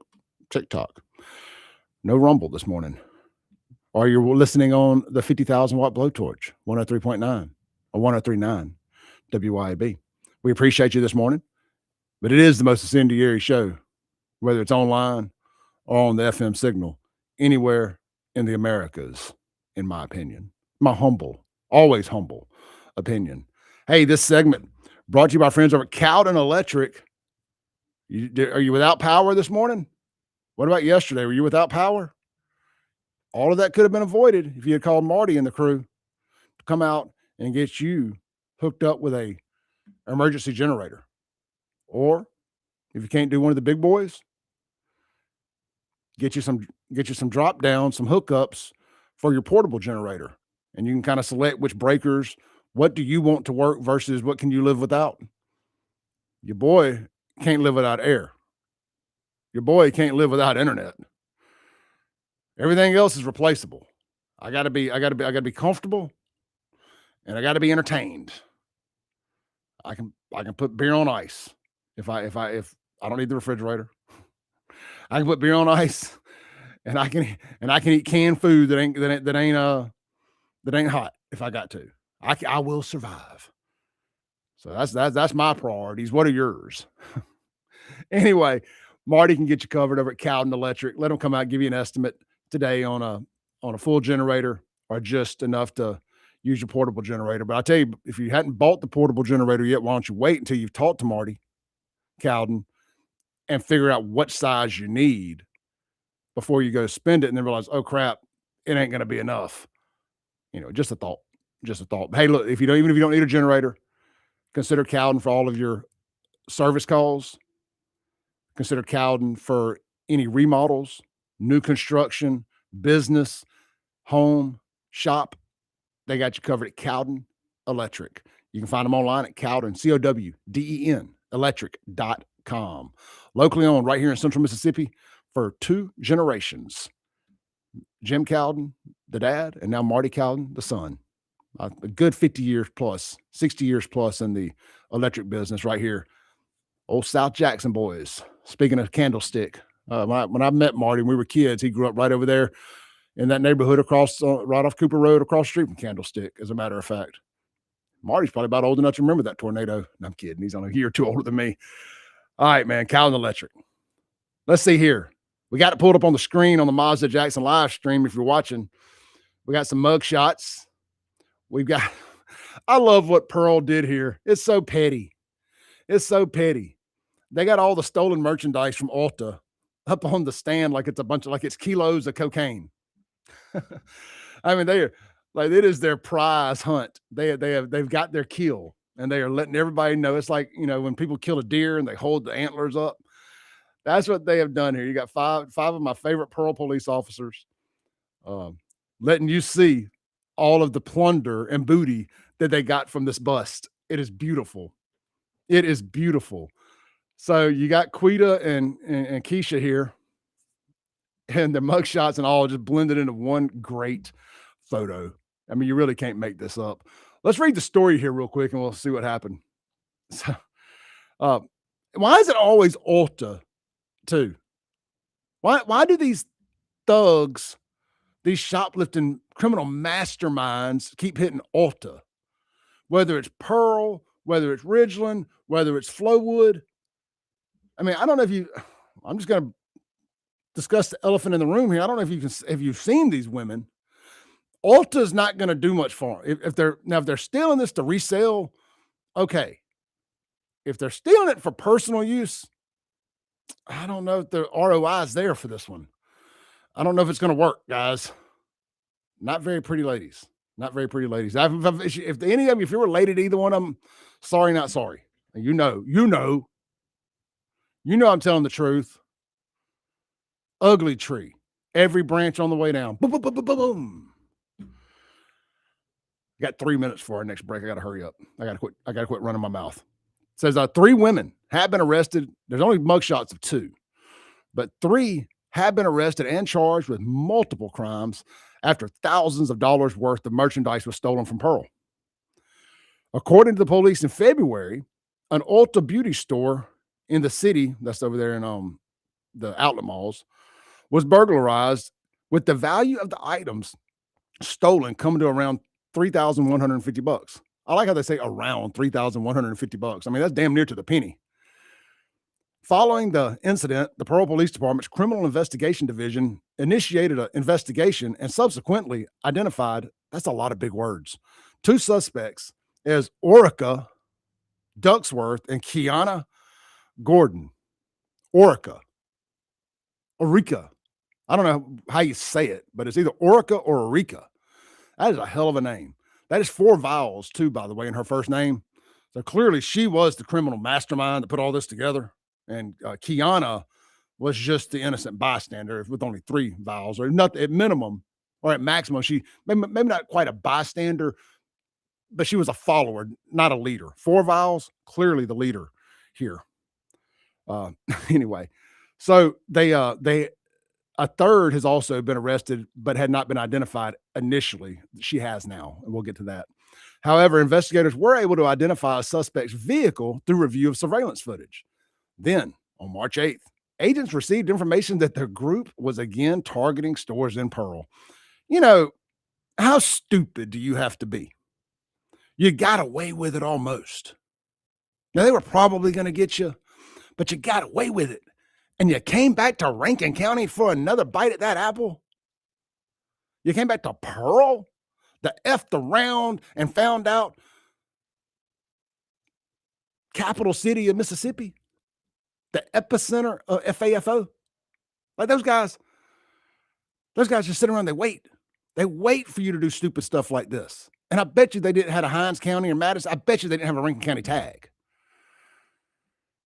TikTok. No Rumble this morning. Or you're listening on the 50,000 watt blowtorch, 103.9 or 103.9 WYAB. We appreciate you this morning. But it is the most incendiary show, whether it's online or on the FM signal, anywhere in the Americas, in my opinion. My humble, always humble opinion. Hey, this segment brought to you by friends over at Cowden Electric. Are you without power this morning? What about yesterday? Were you without power? All of that could have been avoided if you had called Marty and the crew to come out and get you hooked up with a emergency generator. Or if you can't do one of the big boys, get you some drop downs, some hookups for your portable generator. And you can kind of select which breakers, what do you want to work versus what can you live without. Your boy can't live without air. Your boy can't live without internet. Everything else is replaceable. I gotta be comfortable, and I gotta be entertained. I can put beer on ice if I don't need the refrigerator. I can put beer on ice, and I can eat canned food that ain't hot if I got to. I will survive. So that's my priorities. What are yours? Anyway, Marty can get you covered over at Cowden Electric. Let him come out and give you an estimate today on a full generator or just enough to use your portable generator. But I tell you, if you hadn't bought the portable generator yet, why don't you wait until you've talked to Marty Cowden and figure out what size you need before you go spend it and then realize, oh crap, it ain't going to be enough. Just a thought. Hey, look, even if you don't need a generator, consider Cowden for all of your service calls. Consider Cowden for any remodels, new construction, business, home, shop. They got you covered at Cowden Electric. You can find them online at Cowden, Cowden, electric.com. Locally owned right here in Central Mississippi for 2 generations. Jim Cowden, the dad, and now Marty Cowden, the son. A good 50 years plus, 60 years plus in the electric business right here. Old South Jackson boys. Speaking of Candlestick, when I met Marty, when we were kids, he grew up right over there in that neighborhood across, right off Cooper Road, across the street from Candlestick, as a matter of fact. Marty's probably about old enough to remember that tornado. No, I'm kidding. He's only a year or two older than me. All right, man, Cowden Electric. Let's see here. We got it pulled up on the screen on the Mazda Jackson live stream if you're watching. We got some mug shots. I love what Pearl did here. It's so petty. They got all the stolen merchandise from Ulta up on the stand like it's kilos of cocaine. I mean, it is their prize hunt. They've got their kill, and they are letting everybody know. It's like, when people kill a deer and they hold the antlers up. That's what they have done here. You got five of my favorite Pearl police officers letting you see all of the plunder and booty that they got from this bust. It is beautiful. So you got Quita and Keisha here, and their mugshots and all just blended into one great photo. I mean, you really can't make this up. Let's read the story here real quick, and we'll see what happened. So, why is it always Ulta, too? Why do these thugs, these shoplifting criminal masterminds, keep hitting Ulta? Whether it's Pearl, whether it's Ridgeland, whether it's Flowwood. I mean, I don't know I'm just going to discuss the elephant in the room here. I don't know if you've seen these women. Ulta's not going to do much for them. If they're stealing this to resell, okay. If they're stealing it for personal use, I don't know if the ROI is there for this one. I don't know if it's going to work, guys. Not very pretty ladies. If any of you, if you're related to either one of them, sorry, not sorry. You know I'm telling the truth. Ugly tree. Every branch on the way down. Boom, boom, boom, boom, boom, boom. Got 3 minutes for our next break. I got to hurry up. I got to quit running my mouth. It says 3 women have been arrested. There's only mugshots of 2, but 3 have been arrested and charged with multiple crimes after thousands of dollars worth of merchandise was stolen from Pearl. According to the police, in February, an Ulta beauty store in the city, that's over there in the outlet malls, was burglarized, with the value of the items stolen coming to around $3,150. I like how they say around $3,150. I mean, that's damn near to the penny. Following the incident, the Pearl Police Department's Criminal Investigation Division initiated an investigation and subsequently identified, that's a lot of big words, 2 suspects as Orica Ducksworth and Kiana Gordon. Orica. I don't know how you say it, but it's either Orica or Orica. That is a hell of a name. That is 4 vowels, too, by the way, in her first name. So clearly she was the criminal mastermind that put all this together. And Kiana was just the innocent bystander with only 3 vials, or not at minimum, or at maximum, she maybe not quite a bystander, but she was a follower, not a leader. 4 vials, clearly the leader here. Anyway, so a third has also been arrested, but had not been identified initially. She has now, and we'll get to that. However, investigators were able to identify a suspect's vehicle through review of surveillance footage. Then, on March 8th, agents received information that the group was again targeting stores in Pearl. You know, how stupid do you have to be? You got away with it almost. Now, they were probably going to get you, but you got away with it. And you came back to Rankin County for another bite at that apple? You came back to Pearl, the effed around and found out capital city of Mississippi, the epicenter of FAFO. Like those guys just sit around, they wait. They wait for you to do stupid stuff like this. And I bet you they didn't have a Hines County or Madison. I bet you they didn't have a Rankin County tag.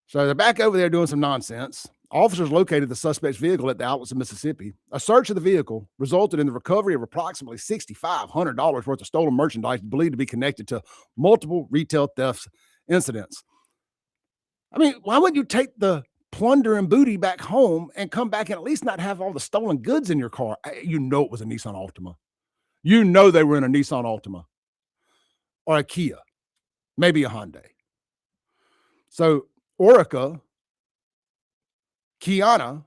So they're back over there doing some nonsense. Officers located the suspect's vehicle at the outlets of Mississippi. A search of the vehicle resulted in the recovery of approximately $6,500 worth of stolen merchandise believed to be connected to multiple retail thefts incidents. I mean, why wouldn't you take the plunder and booty back home and come back and at least not have all the stolen goods in your car? You know it was a Nissan Altima. You know they were in a Nissan Altima or a Kia, maybe a Hyundai. So Orica, Kiana,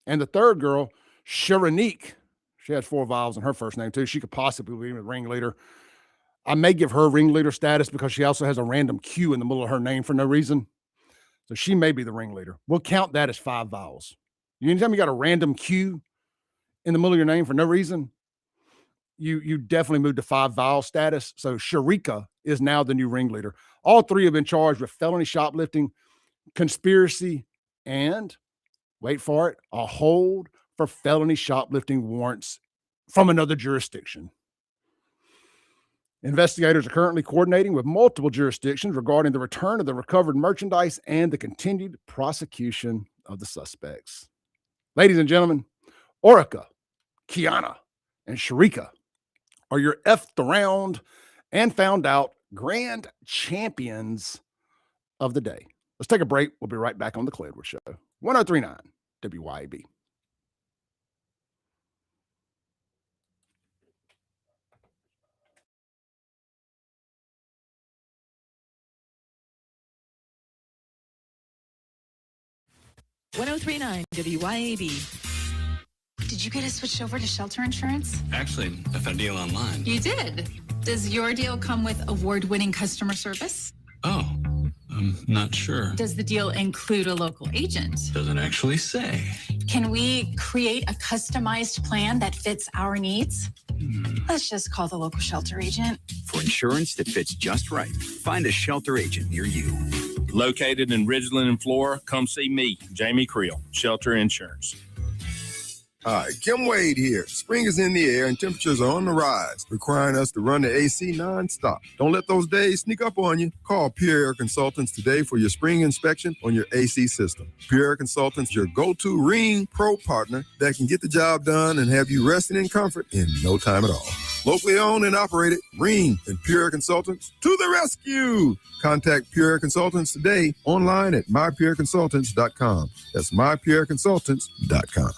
and the third girl, Sharanique, she has 4 vowels in her first name too. She could possibly be the ringleader. I may give her ringleader status because she also has a random Q in the middle of her name for no reason. So she may be the ringleader. We'll count that as 5 vowels. Anytime you got a random Q in the middle of your name for no reason, you definitely moved to 5 vowel status. So Sharika is now the new ringleader. All 3 have been charged with felony shoplifting, conspiracy, and wait for it, a hold for felony shoplifting warrants from another jurisdiction. Investigators are currently coordinating with multiple jurisdictions regarding the return of the recovered merchandise and the continued prosecution of the suspects. Ladies and gentlemen, Orica, Kiana, and Sharika are your effed around and found out grand champions of the day. Let's take a break. We'll be right back on the Clay Edwards Show. 1039 WYAB. .1039 WYAB. Did you get us switched over to shelter insurance? Actually, I found a deal online. You did. Does your deal come with award-winning customer service? Oh, I'm not sure. Does the deal include a local agent? Doesn't actually say. Can we create a customized plan that fits our needs? Let's just call the local shelter agent. For insurance that fits just right, find a shelter agent near you. Located in Ridgeland and Flora, come see me, Jamie Creel, Shelter Insurance. Hi, Kim Wade here. Spring is in the air and temperatures are on the rise, requiring us to run the AC nonstop. Don't let those days sneak up on you. Call Pure Air Consultants today for your spring inspection on your AC system. Pure Air Consultants, your go-to Ring Pro partner that can get the job done and have you resting in comfort in no time at all. Locally owned and operated, Ring and Pure Air Consultants to the rescue. Contact Pure Air Consultants today online at mypureconsultants.com. That's mypureconsultants.com.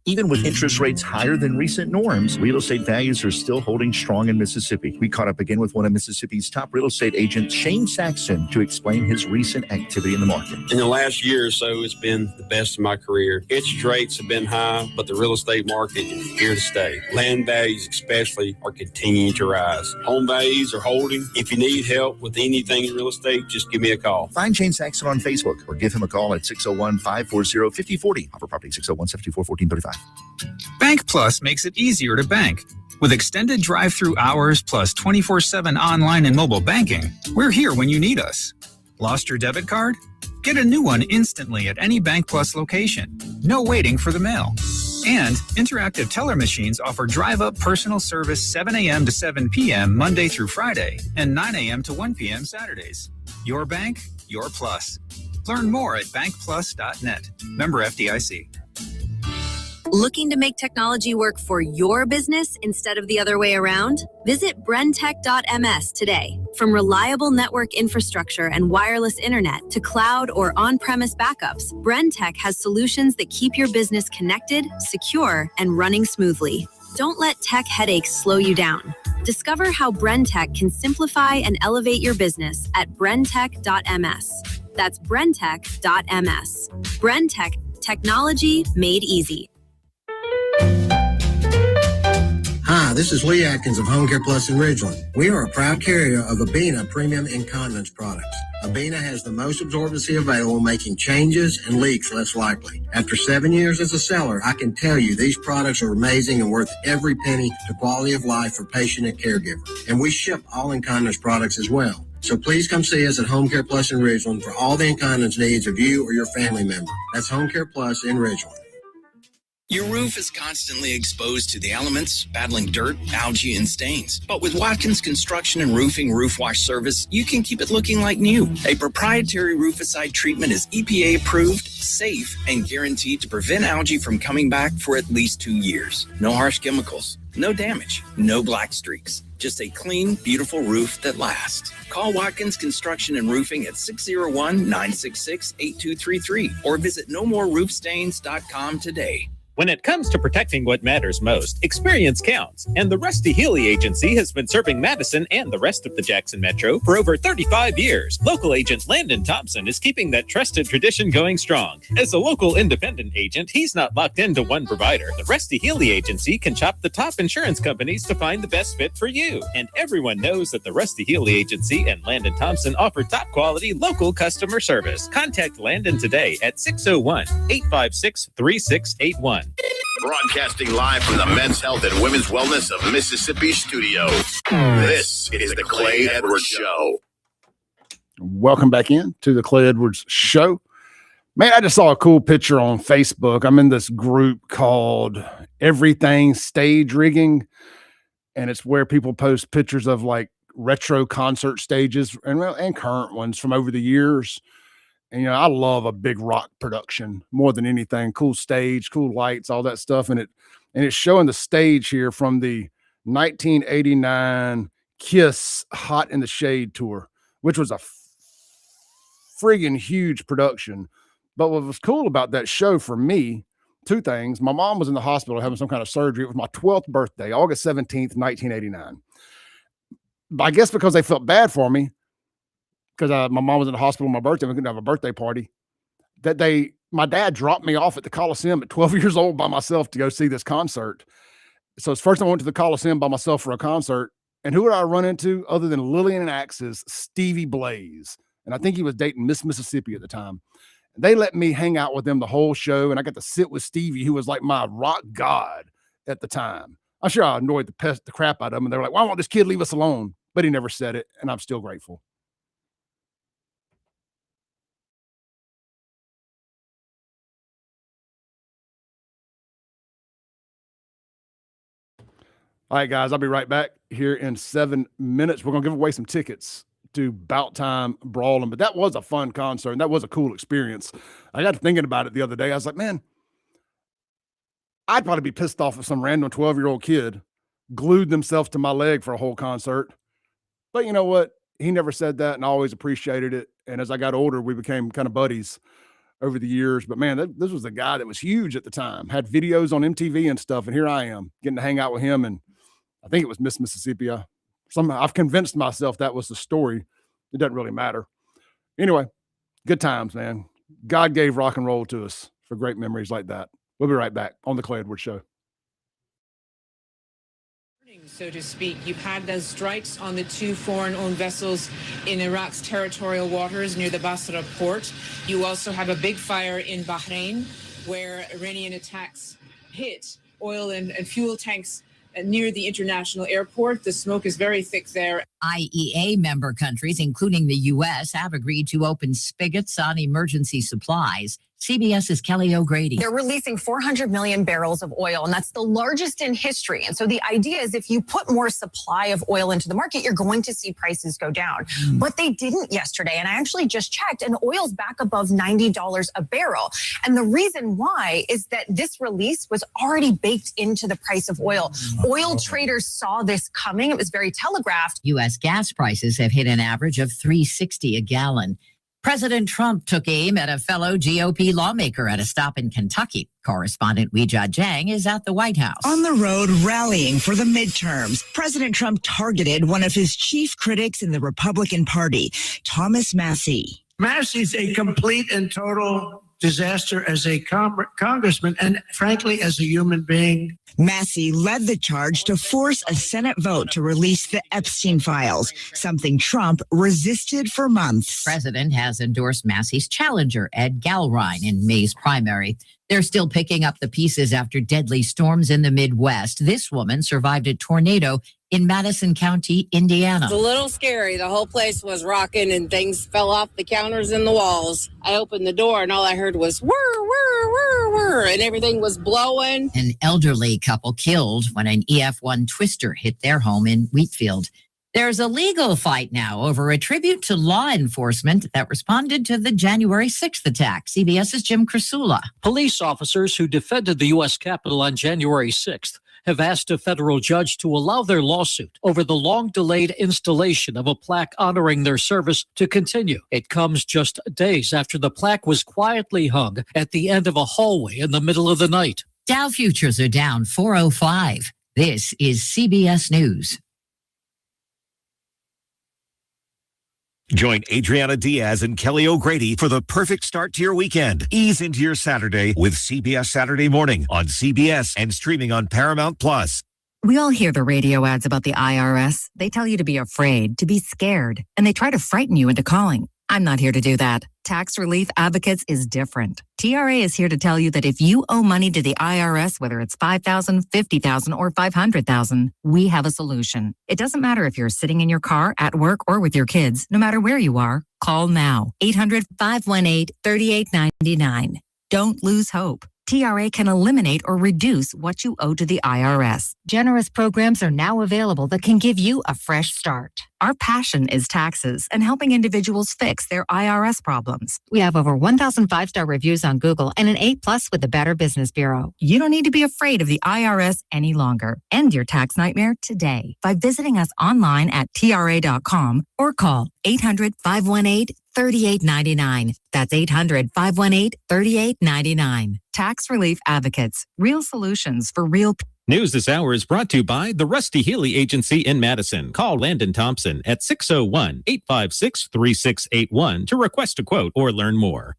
Even with interest rates higher than recent norms, real estate values are still holding strong in Mississippi. We caught up again with one of Mississippi's top real estate agents, Shane Saxon, to explain his recent activity in the market. In the last year or so, it's been the best of my career. Interest rates have been high, but the real estate market is here to stay. Land values especially are continuing to rise. Home values are holding. If you need help with anything in real estate, just give me a call. Find Shane Saxon on Facebook or give him a call at 601-540-5040. Offer property 601-724-1435. Bank Plus makes it easier to bank. With extended drive-through hours plus 24/7 online and mobile banking, we're here when you need us. Lost your debit card? Get a new one instantly at any Bank Plus location. No waiting for the mail. And interactive teller machines offer drive-up personal service 7 a.m. to 7 p.m. Monday through Friday and 9 a.m. to 1 p.m. Saturdays. Your bank, your plus. Learn more at bankplus.net. Member FDIC. Looking to make technology work for your business instead of the other way around? Visit brentech.ms today. From reliable network infrastructure and wireless internet to cloud or on-premise backups, Brentech has solutions that keep your business connected, secure, and running smoothly. Don't let tech headaches slow you down. Discover how Brentech can simplify and elevate your business at brentech.ms. That's brentech.ms. Brentech, technology made easy. Hi, this is Lee Atkins of Home Care Plus in Ridgeland. We are a proud carrier of Abena Premium Incontinence products. Abena has the most absorbency available, making changes and leaks less likely. After 7 years as a seller, I can tell you these products are amazing and worth every penny to quality of life for patient and caregiver. And we ship all incontinence products as well. So please come see us at Home Care Plus in Ridgeland for all the incontinence needs of you or your family member. That's Home Care Plus in Ridgeland. Your roof is constantly exposed to the elements, battling dirt, algae, and stains. But with Watkins Construction and Roofing Roof Wash Service, you can keep it looking like new. A proprietary rooficide treatment is EPA approved, safe, and guaranteed to prevent algae from coming back for at least 2 years. No harsh chemicals, no damage, no black streaks. Just a clean, beautiful roof that lasts. Call Watkins Construction and Roofing at 601-966-8233 or visit nomoreroofstains.com today. When it comes to protecting what matters most, experience counts. And the Rusty Healy Agency has been serving Madison and the rest of the Jackson Metro for over 35 years. Local agent Landon Thompson is keeping that trusted tradition going strong. As a local independent agent, he's not locked into one provider. The Rusty Healy Agency can shop the top insurance companies to find the best fit for you. And everyone knows that the Rusty Healy Agency and Landon Thompson offer top quality local customer service. Contact Landon today at 601-856-3681. Broadcasting live from the Men's Health and Women's Wellness of Mississippi studios. This is the Clay Edwards Show. Welcome back in to the Clay Edwards Show. Man, I just saw a cool picture on Facebook. I'm in this group called Everything Stage Rigging, and it's where people post pictures of like retro concert stages and current ones from over the years. And, you know, I love a big rock production more than anything. Cool stage, cool lights, all that stuff. And it's showing the stage here from the 1989 Kiss Hot in the Shade tour, which was a friggin' huge production. But what was cool about that show for me, two things. My mom was in the hospital having some kind of surgery. It was my 12th birthday, August 17th, 1989. But I guess because they felt bad for me, because my mom was in the hospital on my birthday, we couldn't have a birthday party, my dad dropped me off at the Coliseum at 12 years old by myself to go see this concert. So it's first I went to the Coliseum by myself for a concert. And who did I run into other than Lillian and Axe's Stevie Blaze? And I think he was dating Miss Mississippi at the time. They let me hang out with them the whole show. And I got to sit with Stevie, who was like my rock god at the time. I'm sure I annoyed the crap out of him. And they were like, why won't this kid leave us alone? But he never said it. And I'm still grateful. All right, guys, I'll be right back here in 7 minutes. We're going to give away some tickets to Bout Time Brawling, but that was a fun concert, and that was a cool experience. I got thinking about it the other day. I was like, man, I'd probably be pissed off if some random 12-year-old kid glued themselves to my leg for a whole concert. But you know what? He never said that, and I always appreciated it. And as I got older, we became kind of buddies over the years. But man, this was a guy that was huge at the time, had videos on MTV and stuff. And here I am getting to hang out with him. And I think it was Miss Mississippi. I've convinced myself that was the story. It doesn't really matter. Anyway, good times, man. God gave rock and roll to us for great memories like that. We'll be right back on the Clay Edwards Show. So to speak, you've had those strikes on the two foreign-owned vessels in Iraq's territorial waters near the Basra port. You also have a big fire in Bahrain where Iranian attacks hit oil and fuel tanks near the international airport. The smoke is very thick there. IEA member countries, including the U.S., have agreed to open spigots on emergency supplies. CBS's Kelly O'Grady. They're releasing 400 million barrels of oil, and that's the largest in history. And so the idea is if you put more supply of oil into the market, you're going to see prices go down. But they didn't yesterday. And I actually just checked, and oil's back above $90 a barrel. And the reason why is that this release was already baked into the price of oil. Oil traders saw this coming. It was very telegraphed. U.S. gas prices have hit an average of $3.60 a gallon. President Trump took aim at a fellow GOP lawmaker at a stop in Kentucky. Correspondent Weijia Jiang is at the White House. On the road rallying for the midterms, President Trump targeted one of his chief critics in the Republican Party, Thomas Massie. Massey's a complete and total disaster as a congressman and, frankly, as a human being. Massie led the charge to force a Senate vote to release the Epstein files, something Trump resisted for months. The president has endorsed Massey's challenger, Ed Galrine, in May's primary. They're still picking up the pieces after deadly storms in the Midwest. This woman survived a tornado in Madison County, Indiana. It was a little scary. The whole place was rocking and things fell off the counters and the walls. I opened the door and all I heard was whir, whir, whir, whir, and everything was blowing. An elderly couple killed when an EF1 twister hit their home in Wheatfield. There's a legal fight now over a tribute to law enforcement that responded to the January 6th attack. CBS's Jim Krasula. Police officers who defended the U.S. Capitol on January 6th have asked a federal judge to allow their lawsuit over the long-delayed installation of a plaque honoring their service to continue. It comes just days after the plaque was quietly hung at the end of a hallway in the middle of the night. Dow futures are down 405. This is CBS News. Join Adriana Diaz and Kelly O'Grady for the perfect start to your weekend. Ease into your Saturday with CBS Saturday Morning on CBS and streaming on Paramount+. We all hear the radio ads about the IRS. They tell you to be afraid, to be scared, and they try to frighten you into calling. I'm not here to do that. Tax Relief Advocates is different. TRA is here to tell you that if you owe money to the IRS, whether it's $5,000, $50,000, or $500,000, we have a solution. It doesn't matter if you're sitting in your car, at work, or with your kids. No matter where you are, call now. 800-518-3899. Don't lose hope. TRA can eliminate or reduce what you owe to the IRS. Generous programs are now available that can give you a fresh start. Our passion is taxes and helping individuals fix their IRS problems. We have over 1,000 5-star reviews on Google and an A+ with the Better Business Bureau. You don't need to be afraid of the IRS any longer. End your tax nightmare today by visiting us online at TRA.com or call 800-518-3899. That's 800-518-3899. Tax Relief Advocates. Real solutions for real people. News this hour is brought to you by the Rusty Healy Agency in Madison. Call Landon Thompson at 601-856-3681 to request a quote or learn more.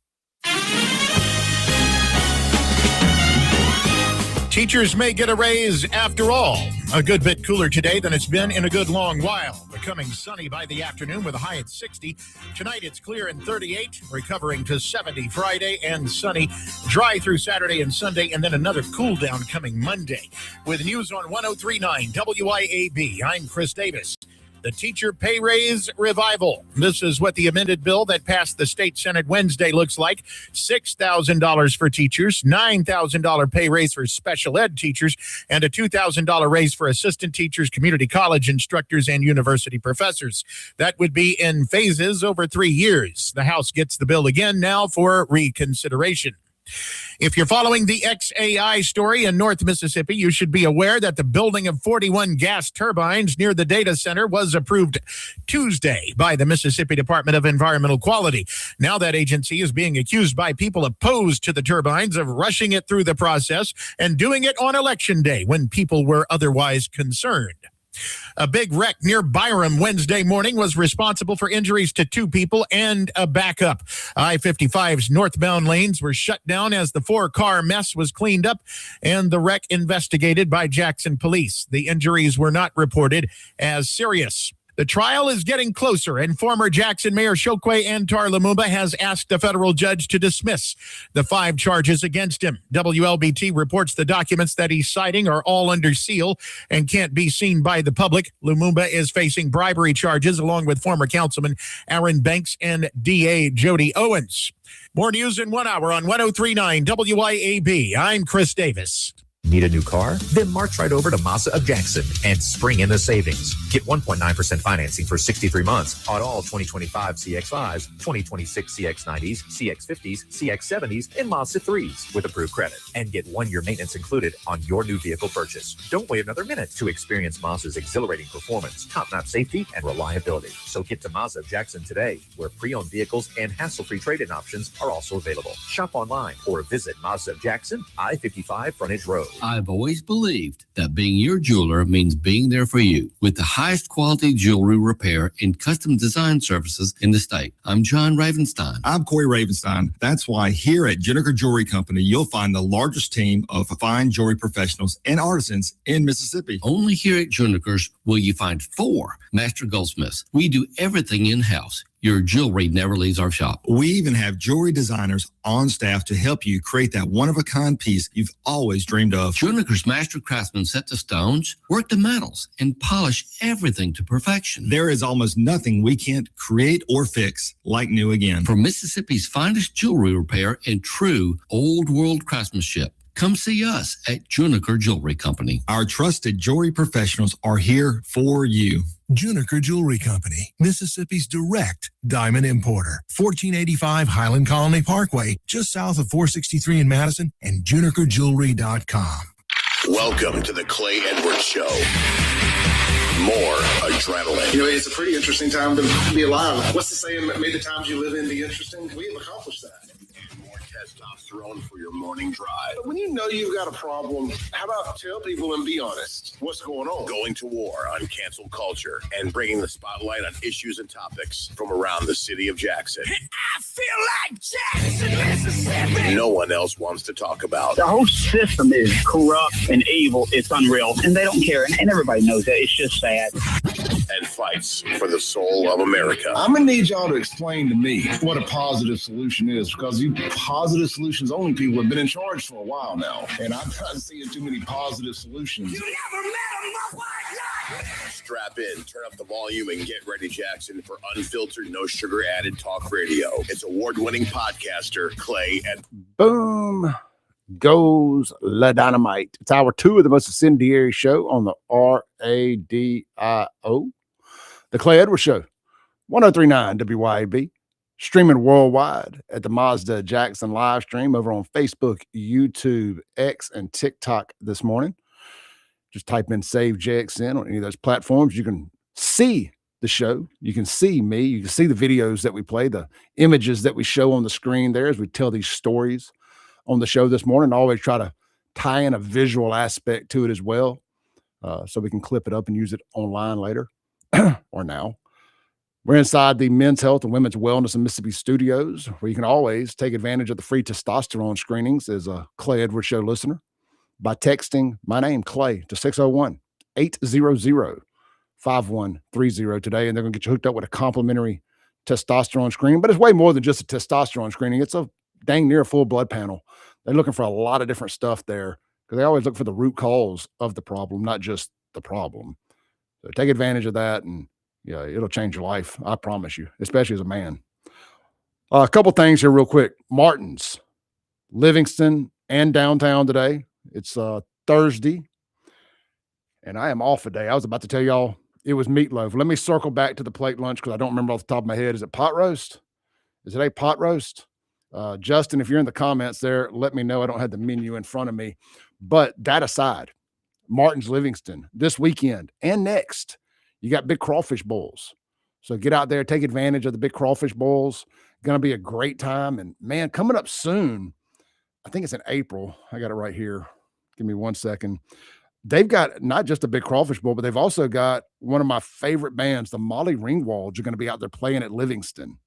Teachers may get a raise after all. A good bit cooler today than it's been in a good long while. Becoming sunny by the afternoon with a high at 60. Tonight it's clear and 38, recovering to 70 Friday and sunny. Dry through Saturday and Sunday, and then another cool down coming Monday. With news on 103.9 WIAB, I'm Chris Davis. The teacher pay raise revival. This is what the amended bill that passed the state Senate Wednesday looks like. $6,000 for teachers, $9,000 pay raise for special ed teachers, and a $2,000 raise for assistant teachers, community college instructors, and university professors. That would be in phases over 3 years. The House gets the bill again now for reconsideration. If you're following the XAI story in North Mississippi, you should be aware that the building of 41 gas turbines near the data center was approved Tuesday by the Mississippi Department of Environmental Quality. Now that agency is being accused by people opposed to the turbines of rushing it through the process and doing it on Election Day when people were otherwise concerned. A big wreck near Byram Wednesday morning was responsible for injuries to 2 people and a backup. I-55's northbound lanes were shut down as the 4-car mess was cleaned up and the wreck investigated by Jackson police. The injuries were not reported as serious. The trial is getting closer, and former Jackson Mayor Chokwe Antar Lumumba has asked a federal judge to dismiss the 5 charges against him. WLBT reports the documents that he's citing are all under seal and can't be seen by the public. Lumumba is facing bribery charges along with former councilman Aaron Banks and DA Jody Owens. More news in 1 hour on 103.9 WIAB. I'm Chris Davis. Need a new car? Then march right over to Mazda of Jackson and spring in the savings. Get 1.9% financing for 63 months on all 2025 CX-5s, 2026 CX-90s, CX-50s, CX-70s, and Mazda 3s with approved credit. And get 1-year maintenance included on your new vehicle purchase. Don't wait another minute to experience Mazda's exhilarating performance, top-notch safety, and reliability. So get to Mazda of Jackson today, where pre-owned vehicles and hassle-free trade-in options are also available. Shop online or visit Mazda of Jackson, I-55 Frontage Road. I've always believed that being your jeweler means being there for you with the highest quality jewelry repair and custom design services in the state. I'm John Ravenstein. I'm Corey Ravenstein. That's why here at Juniker Jewelry Company, you'll find the largest team of fine jewelry professionals and artisans in Mississippi. Only here at Juniker's will you find 4 master goldsmiths. We do everything in-house. Your jewelry never leaves our shop. We even have jewelry designers on staff to help you create that one-of-a-kind piece you've always dreamed of. Juniker's master craftsmen set the stones, work the metals, and polish everything to perfection. There is almost nothing we can't create or fix like new again. For Mississippi's finest jewelry repair and true old-world craftsmanship, come see us at Juniker Jewelry Company. Our trusted jewelry professionals are here for you. Juniker Jewelry Company, Mississippi's direct diamond importer. 1485 Highland Colony Parkway, just south of 463 in Madison, and junikerjewelry.com. Welcome to the Clay Edwards Show. More adrenaline. You know, it's a pretty interesting time to be alive. What's the saying? May the times you live in be interesting. We have accomplished that. More testosterone for your morning drive. But when you know you've got a problem, how about tell people and be honest? What's going on? Going to war on cancel culture and bringing the spotlight on issues and topics from around the city of Jackson. I feel like Jackson, Mississippi. No one else wants to talk about. The whole system is corrupt and evil. It's unreal. And they don't care. And everybody knows that. It's just sad. And fights for the soul of America. I'm going to need y'all to explain to me what a positive solution is, because you positive solutions only people have been in charge for a while now. And I'm not seeing too many positive solutions. You never met a Strap in, turn up the volume, and get ready, Jackson, for unfiltered, no sugar added talk radio. It's award-winning podcaster Clay and boom goes La Dynamite. It's hour 2 of the most incendiary show on the RADIO. The Clay Edwards Show, 103.9 WYAB, streaming worldwide at the Mazda Jackson live stream over on Facebook, YouTube, X, and TikTok this morning. Just type in Save JXN on any of those platforms. You can see the show. You can see me. You can see the videos that we play, the images that we show on the screen there as we tell these stories on the show this morning. I always try to tie in a visual aspect to it as well, so we can clip it up and use it online later or now. We're inside the Men's Health and Women's Wellness in Mississippi studios, where you can always take advantage of the free testosterone screenings as a Clay Edwards Show listener by texting my name, Clay, to 601-800-5130 today, and they're going to get you hooked up with a complimentary testosterone screening. But it's way more than just a testosterone screening. It's a dang near full blood panel. They're looking for a lot of different stuff there, because they always look for the root cause of the problem, not just the problem. So take advantage of that, and yeah, it'll change your life. I promise you, especially as a man. A couple things here real quick. Martin's, Livingston, and downtown today. It's Thursday, and I am off a day. I was about to tell y'all it was meatloaf. Let me circle back to the plate lunch, because I don't remember off the top of my head. Is it pot roast? Is it a pot roast? Justin, if you're in the comments there, let me know. I don't have the menu in front of me. But that aside, Martin's Livingston this weekend and next, you got big crawfish bowls. So get out there, take advantage of the big crawfish bowls. Going to be a great time. And man, coming up soon, I think it's in April. I got it right here. Give me 1 second. They've got not just a big crawfish bowl, but they've also got one of my favorite bands, the Molly Ringwalds, are going to be out there playing at Livingston.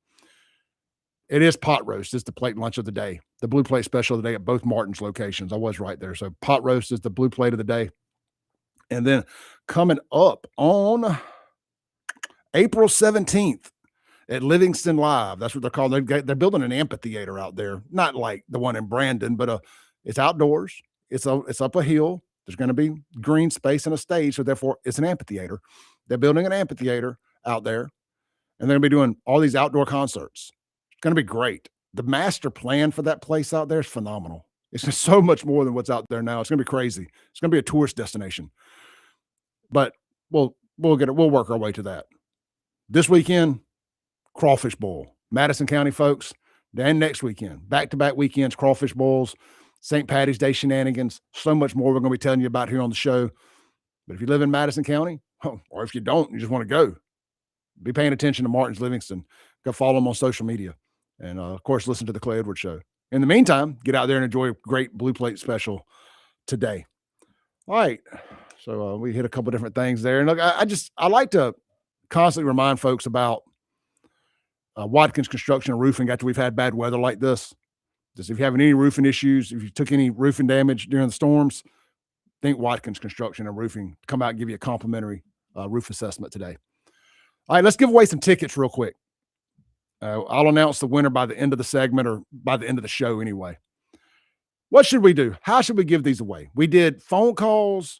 It is pot roast. It's the plate lunch of the day. The blue plate special of the day at both Martin's locations. I was right there. So pot roast is the blue plate of the day. And then coming up on April 17th at Livingston Live. That's what they're called. They're building an amphitheater out there. Not like the one in Brandon, but it's outdoors. It's up a hill. There's going to be green space and a stage, so therefore it's an amphitheater. They're building an amphitheater out there, and they're going to be doing all these outdoor concerts. It's going to be great. The master plan for that place out there is phenomenal. It's just so much more than what's out there now. It's going to be crazy. It's going to be a tourist destination. But we'll work our way to that. This weekend, Crawfish Bowl. Madison County folks, and next weekend. Back-to-back weekends, Crawfish Bowls, St. Patty's Day shenanigans, so much more we're going to be telling you about here on the show. But if you live in Madison County, or if you don't, you just want to go, be paying attention to Martin's Livingston. Go follow them on social media. And, of course, listen to the Clay Edwards Show. In the meantime, get out there and enjoy a great Blue Plate special today. All right. So we hit a couple different things there. And look, I like to constantly remind folks about Watkins Construction and Roofing after we've had bad weather like this. Just if you're having any roofing issues, if you took any roofing damage during the storms, think Watkins Construction and Roofing. Come out and give you a complimentary roof assessment today. All right, let's give away some tickets real quick. I'll announce the winner by the end of the segment or by the end of the show anyway. What should we do? How should we give these away? We did phone calls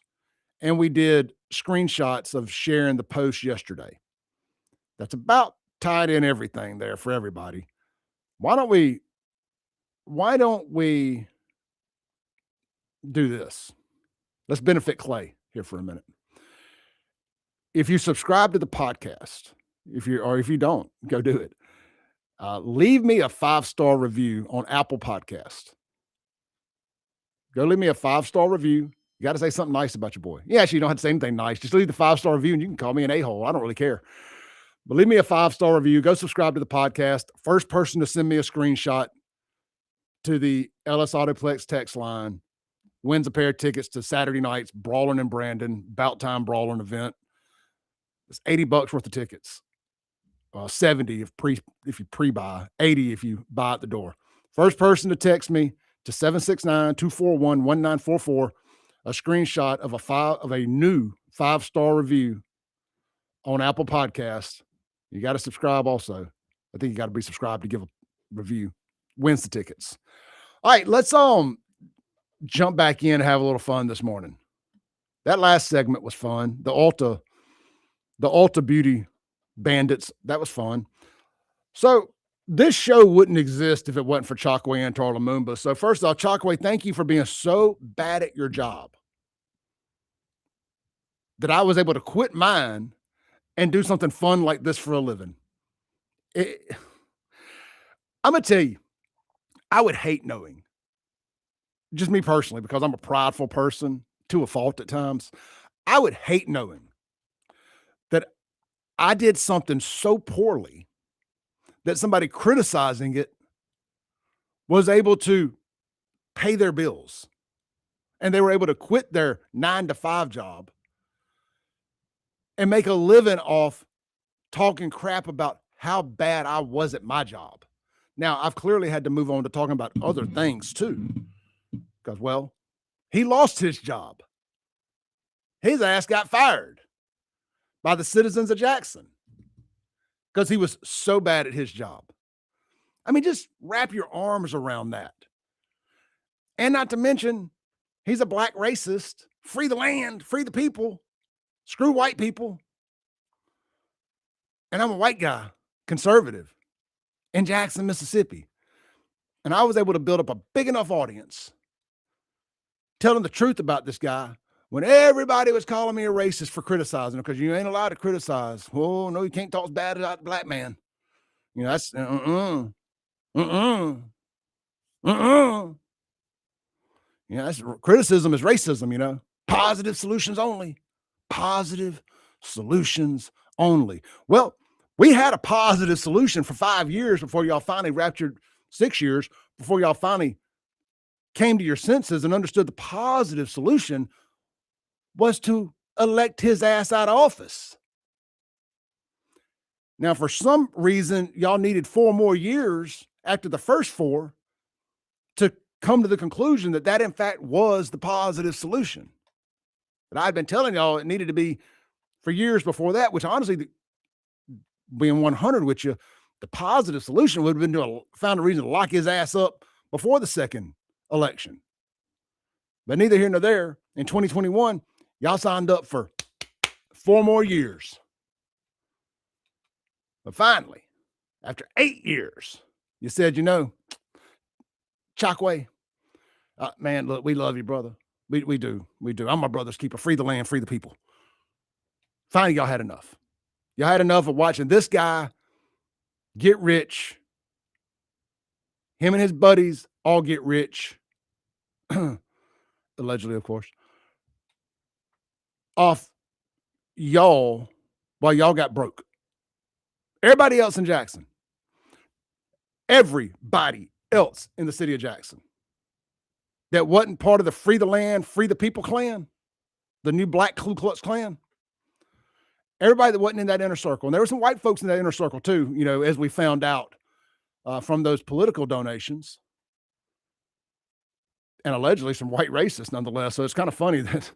and we did screenshots of sharing the post yesterday. That's about tied in everything there for everybody. Why don't we do this? Let's benefit Clay here for a minute. If you subscribe to the podcast, if you don't, go do it. Leave me a 5-star review on Apple Podcast. Go leave me a 5-star review. You got to say something nice about your boy. Yeah, actually, you don't have to say anything nice. Just leave the 5-star review and you can call me an a-hole. I don't really care. But leave me a 5-star review. Go subscribe to the podcast. First person to send me a screenshot to the LS Autoplex text line wins a pair of tickets to Saturday night's Brawling in Brandon, Bout Time Brawling event. It's $80 worth of tickets. 70 if you pre-buy, 80 if you buy at the door. First person to text me to 769-241-1944 a screenshot of a new 5-star review on Apple Podcasts. You got to subscribe also. I think you got to be subscribed to give a review. Wins the tickets. All right, let's jump back in and have a little fun this morning. That last segment was fun. The Ulta Beauty Bandits, that was fun. So this show wouldn't exist if it wasn't for Chokwe and Tarla Moomba. So first off, Chokwe, thank you for being so bad at your job that I was able to quit mine and do something fun like this for a living. I'm going to tell you, I would hate knowing, just me personally, because I'm a prideful person to a fault at times. I would hate knowing that I did something so poorly that somebody criticizing it was able to pay their bills and they were able to quit their 9-to-5 job and make a living off talking crap about how bad I was at my job. Now, I've clearly had to move on to talking about other things too, because, well, he lost his job. His ass got fired by the citizens of Jackson because he was so bad at his job. I mean, just wrap your arms around that. And not to mention, he's a black racist. Free the land, free the people, screw white people. And I'm a white guy, conservative, in Jackson, Mississippi. And I was able to build up a big enough audience telling the truth about this guy when everybody was calling me a racist for criticizing him, because you ain't allowed to criticize. Oh, no, you can't talk as bad about the black man. You know, that's You know, that's criticism is racism, you know. Positive solutions only. Positive solutions only. Well, we had a positive solution for 5 years before y'all finally raptured, 6 years before y'all finally came to your senses and understood the positive solution was to elect his ass out of office. Now, for some reason, y'all needed 4 more years after the first 4 to come to the conclusion that that, in fact, was the positive solution. But I'd been telling y'all it needed to be for years before that, which honestly, being 100 with you, the positive solution would have been to find a reason to lock his ass up before the second election. But neither here nor there. In 2021, y'all signed up for 4 more years. But finally, after 8 years, you said, Chokwe, man, look, we love you, brother. We do. I'm my brother's keeper. Free the land, free the people. Finally, y'all had enough. Y'all had enough of watching this guy get rich. Him and his buddies all get rich. Allegedly, of course. Off y'all while y'all got broke. Everybody else in Jackson. Everybody else in the city of Jackson that wasn't part of the Free the Land, Free the People clan, the new Black Ku Klux Klan. Everybody that wasn't in that inner circle. And there were some white folks in that inner circle too, as we found out from those political donations. And allegedly some white racists nonetheless. So it's kind of funny that,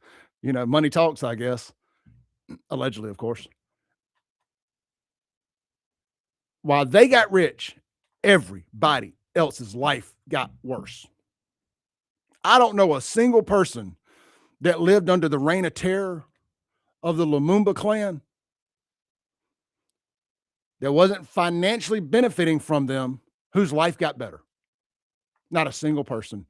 money talks, I guess. Allegedly, of course. While they got rich, everybody else's life got worse. I don't know a single person that lived under the reign of terror of the Lumumba clan that wasn't financially benefiting from them whose life got better. Not a single person.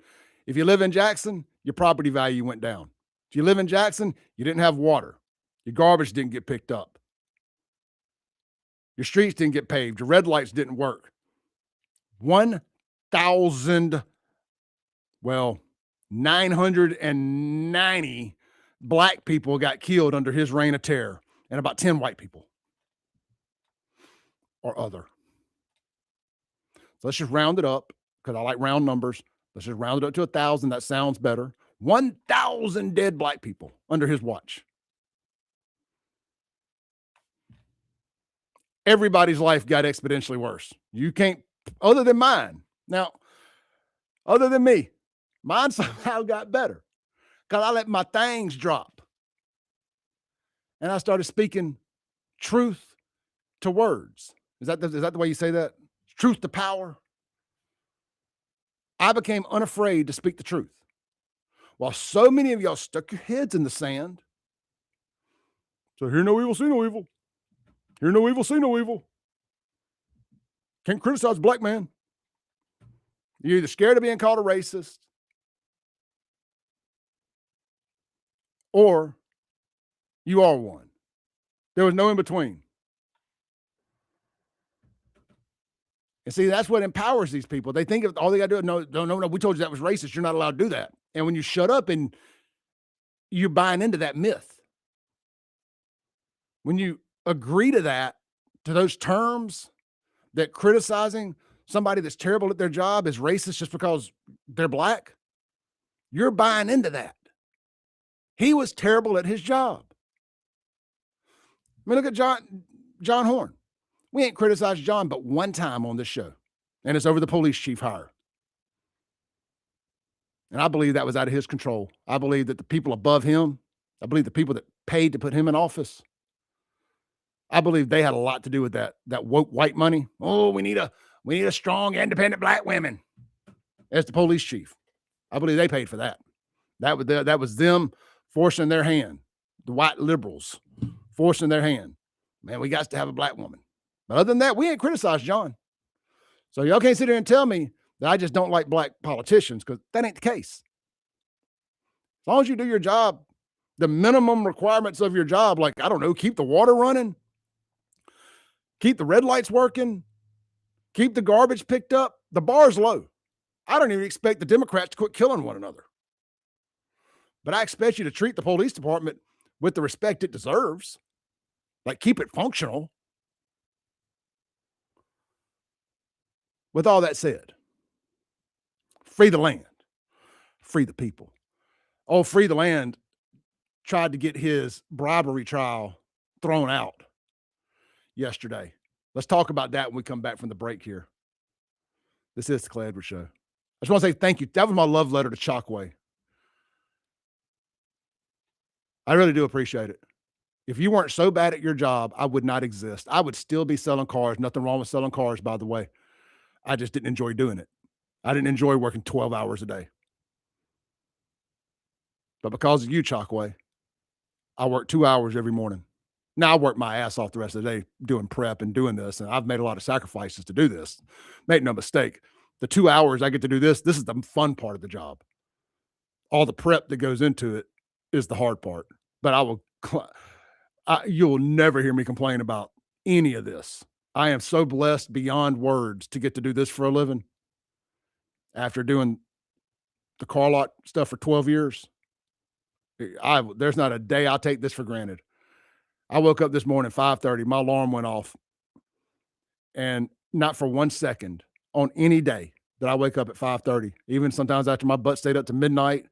If you live in Jackson, your property value went down. If you live in Jackson, you didn't have water. Your garbage didn't get picked up. Your streets didn't get paved. Your red lights didn't work. 990 black people got killed under his reign of terror, and about 10 white people or other. So let's just round it up because I like round numbers. Let's just round it up to 1,000. That sounds better. 1,000 dead black people under his watch. Everybody's life got exponentially worse. You can't, other than mine. Now, other than me, mine somehow got better because I let my things drop. And I started speaking truth to words. Is that the way you say that? Truth to power. I became unafraid to speak the truth. While so many of y'all stuck your heads in the sand. So hear no evil, see no evil. Hear no evil, see no evil. Can't criticize a black man. You're either scared of being called a racist or you are one. There was no in between. And see, that's what empowers these people. They think all they got to do is no, we told you that was racist. You're not allowed to do that. And when you shut up and you're buying into that myth, when you agree to that, to those terms, that criticizing somebody that's terrible at their job is racist just because they're black, you're buying into that. He was terrible at his job. I mean, look at John Horn. We ain't criticized John but one time on this show, and it's over the police chief hire. And I believe that was out of his control. I believe that the people above him, I believe the people that paid to put him in office, I believe they had a lot to do with that woke white money. Oh, we need a strong, independent black women as the police chief. I believe they paid for that. That was them forcing their hand, the white liberals forcing their hand. Man, we got to have a black woman. But other than that, we ain't criticized John. So y'all can't sit here and tell me that I just don't like black politicians, because that ain't the case. As long as you do your job, the minimum requirements of your job, like, I don't know, keep the water running, keep the red lights working, keep the garbage picked up, the bar's low. I don't even expect the Democrats to quit killing one another. But I expect you to treat the police department with the respect it deserves. Like, keep it functional. With all that said, free the land, free the people. Oh, Free the Land tried to get his bribery trial thrown out yesterday. Let's talk about that when we come back from the break here. This is the Clay Edwards Show. I just want to say thank you. That was my love letter to Chokwe. I really do appreciate it. If you weren't so bad at your job, I would not exist. I would still be selling cars. Nothing wrong with selling cars, by the way. I just didn't enjoy doing it. I didn't enjoy working 12 hours a day. But because of you, Chalkway, I work 2 hours every morning. Now I work my ass off the rest of the day doing prep and doing this, and I've made a lot of sacrifices to do this. Make no mistake. The 2 hours I get to do this is the fun part of the job. All the prep that goes into it is the hard part. But you'll never hear me complain about any of this. I am so blessed beyond words to get to do this for a living. After doing the car lot stuff for 12 years, there's not a day I take this for granted. I woke up this morning 5:30, my alarm went off, and not for 1 second on any day that I wake up at 5:30, even sometimes after my butt stayed up to midnight,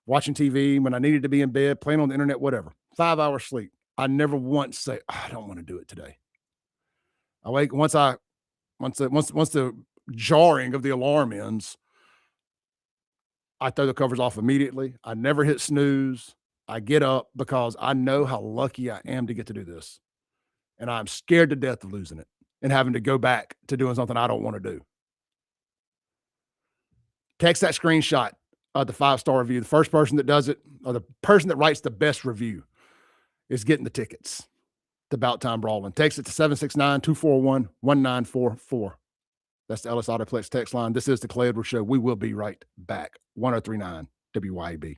watching TV when I needed to be in bed, playing on the internet, whatever, 5 hours sleep. I never once say, I don't want to do it today. I wake once the jarring of the alarm ends, I throw the covers off immediately. I never hit snooze. I get up because I know how lucky I am to get to do this. And I'm scared to death of losing it and having to go back to doing something I don't want to do. Text that screenshot of the 5-star review. The first person that does it, or the person that writes the best review, is getting the tickets to About Time Brawling. Text it to 769-241-1944. That's the Ellis Autoplex text line. This is the Clay Edwards Show. We will be right back. 1039 WYAB.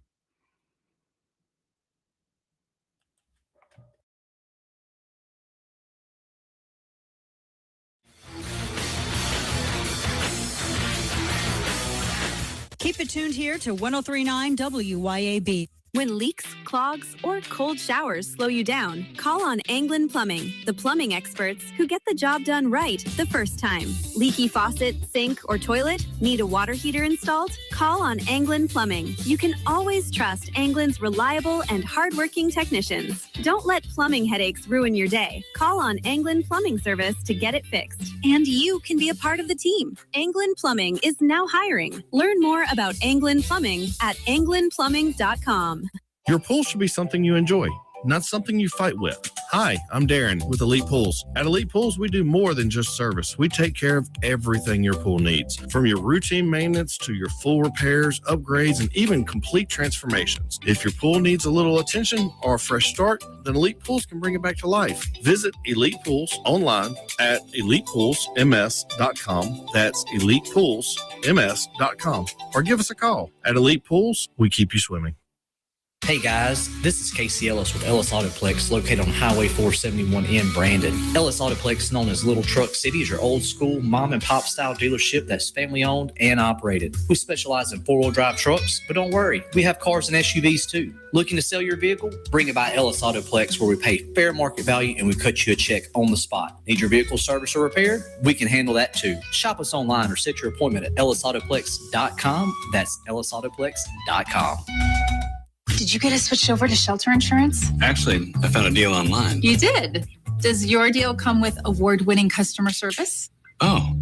Keep it tuned here to 1039 WYAB. When leaks, clogs, or cold showers slow you down, call on Anglin Plumbing, the plumbing experts who get the job done right the first time. Leaky faucet, sink, or toilet? Need a water heater installed? Call on Anglin Plumbing. You can always trust Anglin's reliable and hardworking technicians. Don't let plumbing headaches ruin your day. Call on Anglin Plumbing Service to get it fixed. And you can be a part of the team. Anglin Plumbing is now hiring. Learn more about Anglin Plumbing at anglinplumbing.com. Your pool should be something you enjoy, not something you fight with. Hi, I'm Darren with Elite Pools. At Elite Pools, we do more than just service. We take care of everything your pool needs, from your routine maintenance to your full repairs, upgrades, and even complete transformations. If your pool needs a little attention or a fresh start, then Elite Pools can bring it back to life. Visit Elite Pools online at elitepoolsms.com. That's elitepoolsms.com. Or give us a call. At Elite Pools, we keep you swimming. Hey guys, this is Casey Ellis with Ellis Autoplex, located on Highway 471 in Brandon. Ellis Autoplex, known as Little Truck City, is your old school mom and pop style dealership that's family owned and operated. We specialize in 4-wheel drive trucks, but don't worry, we have cars and SUVs too. Looking to sell your vehicle? Bring it by Ellis Autoplex, where we pay fair market value and we cut you a check on the spot. Need your vehicle serviced or repaired? We can handle that too. Shop us online or set your appointment at ellisautoplex.com. That's ellisautoplex.com. Did you get us switched over to shelter insurance? Actually, I found a deal online. You did? Does your deal come with award-winning customer service? Oh,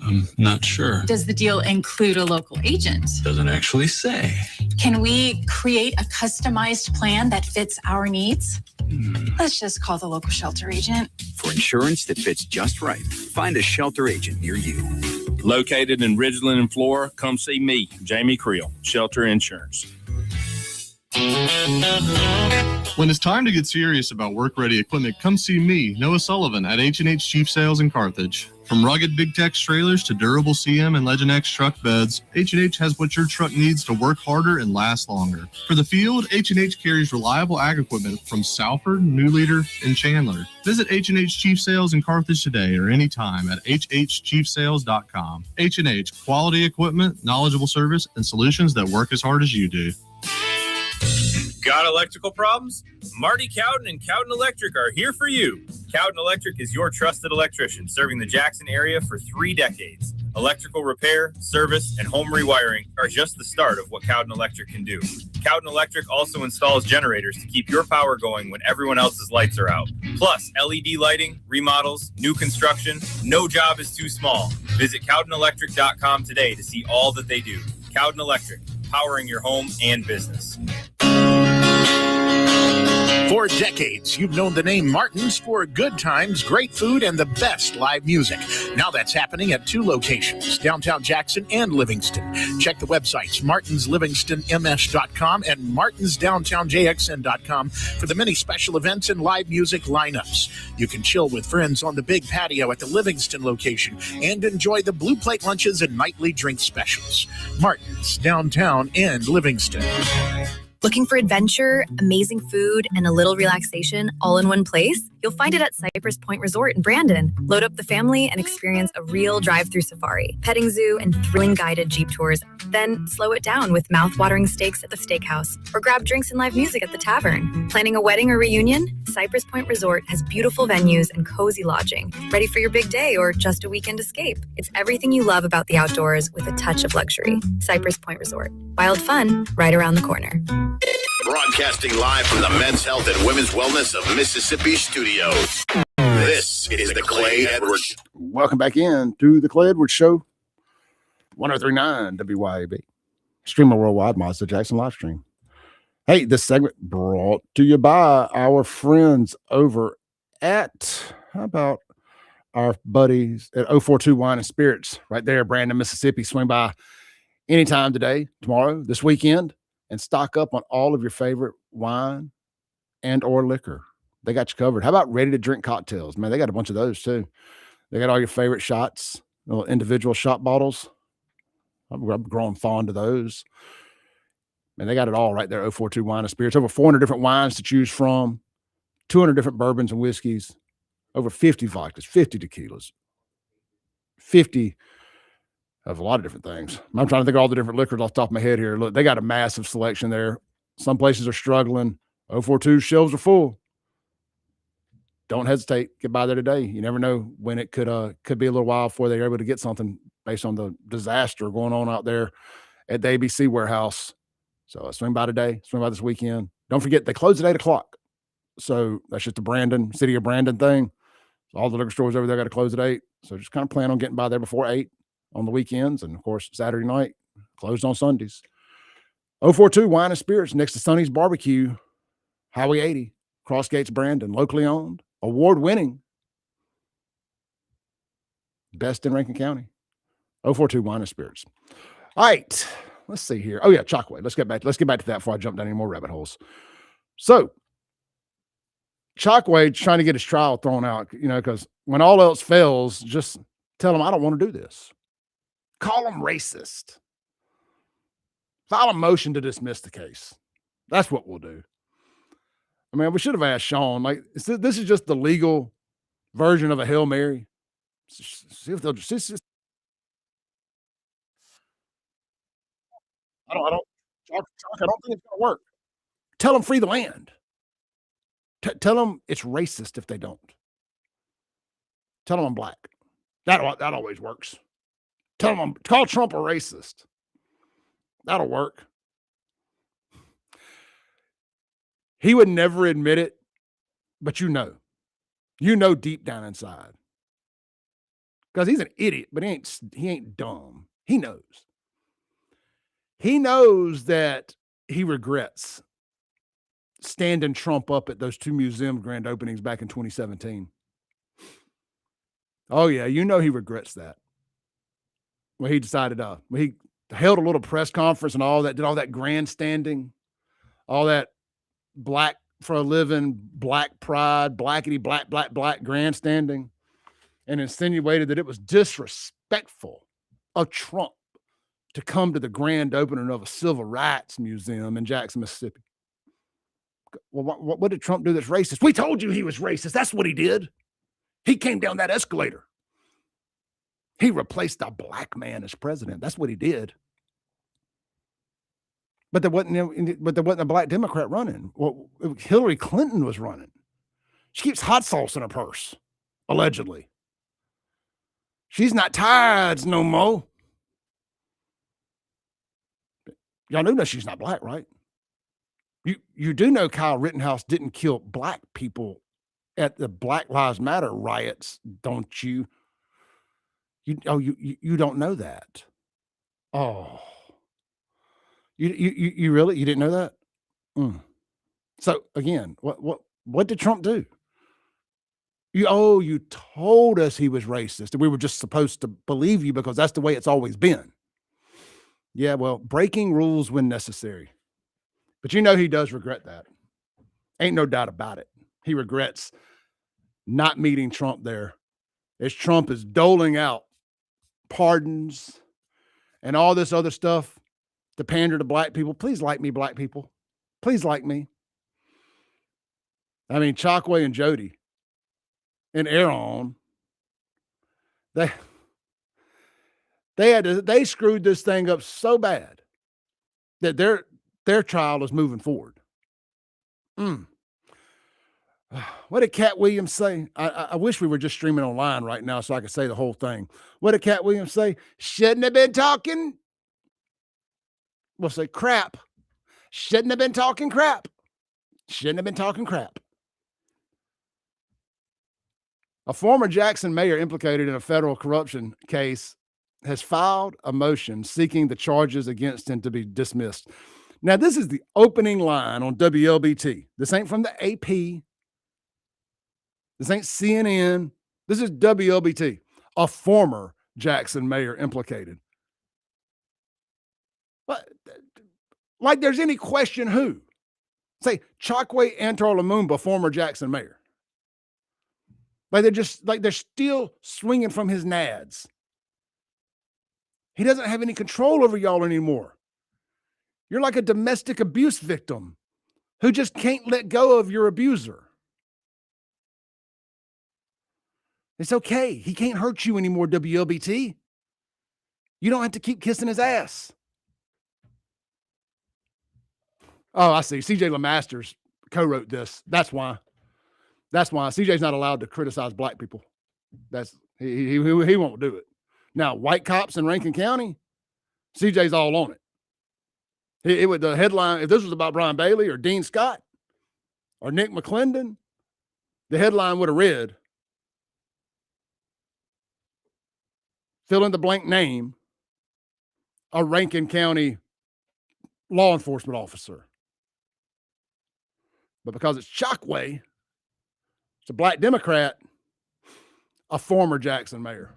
I'm not sure. Does the deal include a local agent? Doesn't actually say. Can we create a customized plan that fits our needs? Let's just call the local shelter agent. For insurance that fits just right, find a shelter agent near you. Located in Ridgeland and Flora, come see me, Jamie Creel, Shelter Insurance. When it's time to get serious about work-ready equipment, come see me, Noah Sullivan, at H&H Chief Sales in Carthage. From rugged Big Tex trailers to durable CM and Legend X truck beds, H&H has what your truck needs to work harder and last longer. For the field, H&H carries reliable ag equipment from Salford, New Leader, and Chandler. Visit H&H Chief Sales in Carthage today or anytime at hhchiefsales.com. H&H, quality equipment, knowledgeable service, and solutions that work as hard as you do. Got electrical problems? Marty Cowden and Cowden Electric are here for you. Cowden Electric is your trusted electrician, serving the Jackson area for 3 decades. Electrical repair, service, and home rewiring are just the start of what Cowden Electric can do. Cowden Electric also installs generators to keep your power going when everyone else's lights are out. Plus, LED lighting, remodels, new construction, no job is too small. Visit CowdenElectric.com today to see all that they do. Cowden Electric, powering your home and business. For decades, you've known the name Martin's for good times, great food, and the best live music. Now that's happening at 2 locations, downtown Jackson and Livingston. Check the websites, martinslivingstonms.com and martinsdowntownjxn.com for the many special events and live music lineups. You can chill with friends on the big patio at the Livingston location and enjoy the blue plate lunches and nightly drink specials. Martin's, downtown and Livingston. Looking for adventure, amazing food, and a little relaxation all in one place? You'll find it at Cypress Point Resort in Brandon. Load up the family and experience a real drive-through safari, petting zoo, and thrilling guided Jeep tours. Then slow it down with mouth-watering steaks at the steakhouse or grab drinks and live music at the tavern. Planning a wedding or reunion? Cypress Point Resort has beautiful venues and cozy lodging. Ready for your big day or just a weekend escape? It's everything you love about the outdoors with a touch of luxury. Cypress Point Resort. Wild fun right around the corner. Broadcasting live from the Men's Health and Women's Wellness of Mississippi studios. This is the Clay Edwards. Welcome back in to the Clay Edwards Show. 1039 WYAB. Streamer worldwide, Mazda Jackson live stream. Hey, this segment brought to you by our friends over at, how about our buddies at 042 Wine and Spirits right there, Brandon, Mississippi. Swing by anytime today, tomorrow, this weekend, and stock up on all of your favorite wine and or liquor. They got you covered. How about ready to drink cocktails? Man, they got a bunch of those too. They got all your favorite shots, little individual shot bottles. I'm growing fond of those. Man, they got it all right there. 042 Wine and Spirits. Over 400 different wines to choose from, 200 different bourbons and whiskeys, over 50 vodkas, 50 tequilas, 50 of a lot of different things. I'm trying to think of all the different liquors off the top of my head here. Look, they got a massive selection there. Some places are struggling. 042 shelves are full. Don't hesitate. Get by there today. You never know when it could be a little while before they're able to get something based on the disaster going on out there at the ABC warehouse. So swing by today. Swing by this weekend. Don't forget, they close at 8 o'clock. So that's just a city of Brandon thing. So all the liquor stores over there got to close at 8. So just kind of plan on getting by there before 8 on the weekends. And, of course, Saturday night, closed on Sundays. 042 Wine and Spirits next to Sonny's Barbecue, Highway 80, Cross Gates, Brandon, locally owned, award-winning, best in Rankin County. 042 Wine and Spirits. All right, let's see here. Oh, yeah, Chalkway. Let's get back to that before I jump down any more rabbit holes. So, Chalkway trying to get his trial thrown out, because when all else fails, just tell him, I don't want to do this. Call him racist. File a motion to dismiss the case. That's what we'll do. I mean, we should have asked Sean. Like, this is just the legal version of a Hail Mary. See if they'll just. I don't think it's going to work. Tell them free the land. Tell them it's racist if they don't. Tell them I'm black. That always works. Tell them call Trump a racist. That'll work. He would never admit it, but you know deep down inside. Because he's an idiot, but he ain't dumb. He knows. He knows that he regrets standing Trump up at those 2 museum grand openings back in 2017. Oh, yeah, he regrets that. When he decided, when he held a little press conference and all that, did all that grandstanding, all that black for a living, black pride, blackity, black grandstanding, and insinuated that it was disrespectful of Trump to come to the grand opening of a civil rights museum in Jackson, Mississippi. Well, what did Trump do that's racist? We told you he was racist. That's what he did. He came down that escalator. He replaced a black man as president. That's what he did. But there wasn't a black Democrat running. Well, Hillary Clinton was running. She keeps hot sauce in her purse, allegedly. She's not tired no more. Y'all do know she's not black, right? You do know Kyle Rittenhouse didn't kill black people at the Black Lives Matter riots, don't you? You don't know that. Oh. You really? You didn't know that? So again, what did Trump do? You told us he was racist, and we were just supposed to believe you because that's the way it's always been. Yeah, well, breaking rules when necessary. But he does regret that. Ain't no doubt about it. He regrets not meeting Trump there as Trump is doling out pardons and all this other stuff to pander to black people. Please like me, black people. Please like me. I mean, Chokwe and Jody and Aaron, they screwed this thing up so bad that their trial is moving forward. What did Cat Williams say? I wish we were just streaming online right now so I could say the whole thing. What did Cat Williams say? Shouldn't have been talking. We'll say crap. Shouldn't have been talking crap. Shouldn't have been talking crap. A former Jackson mayor implicated in a federal corruption case has filed a motion seeking the charges against him to be dismissed. Now, this is the opening line on WLBT. This ain't from the AP. This ain't CNN. This is WLBT. A former Jackson mayor implicated. But, like there's any question who? Say Chokwe Antar Lumumba, former Jackson mayor. Like they're still swinging from his nads. He doesn't have any control over y'all anymore. You're like a domestic abuse victim who just can't let go of your abuser. It's okay. He can't hurt you anymore, WLBT. You don't have to keep kissing his ass. Oh, I see. CJ LeMasters co-wrote this. That's why. CJ's not allowed to criticize black people. He won't do it. Now, white cops in Rankin County, CJ's all on it. It would the headline, if this was about Brian Bailey or Dean Scott or Nick McClendon, the headline would have read, fill in the blank name, a Rankin County law enforcement officer. But because it's Chokwe, it's a black Democrat, a former Jackson mayor.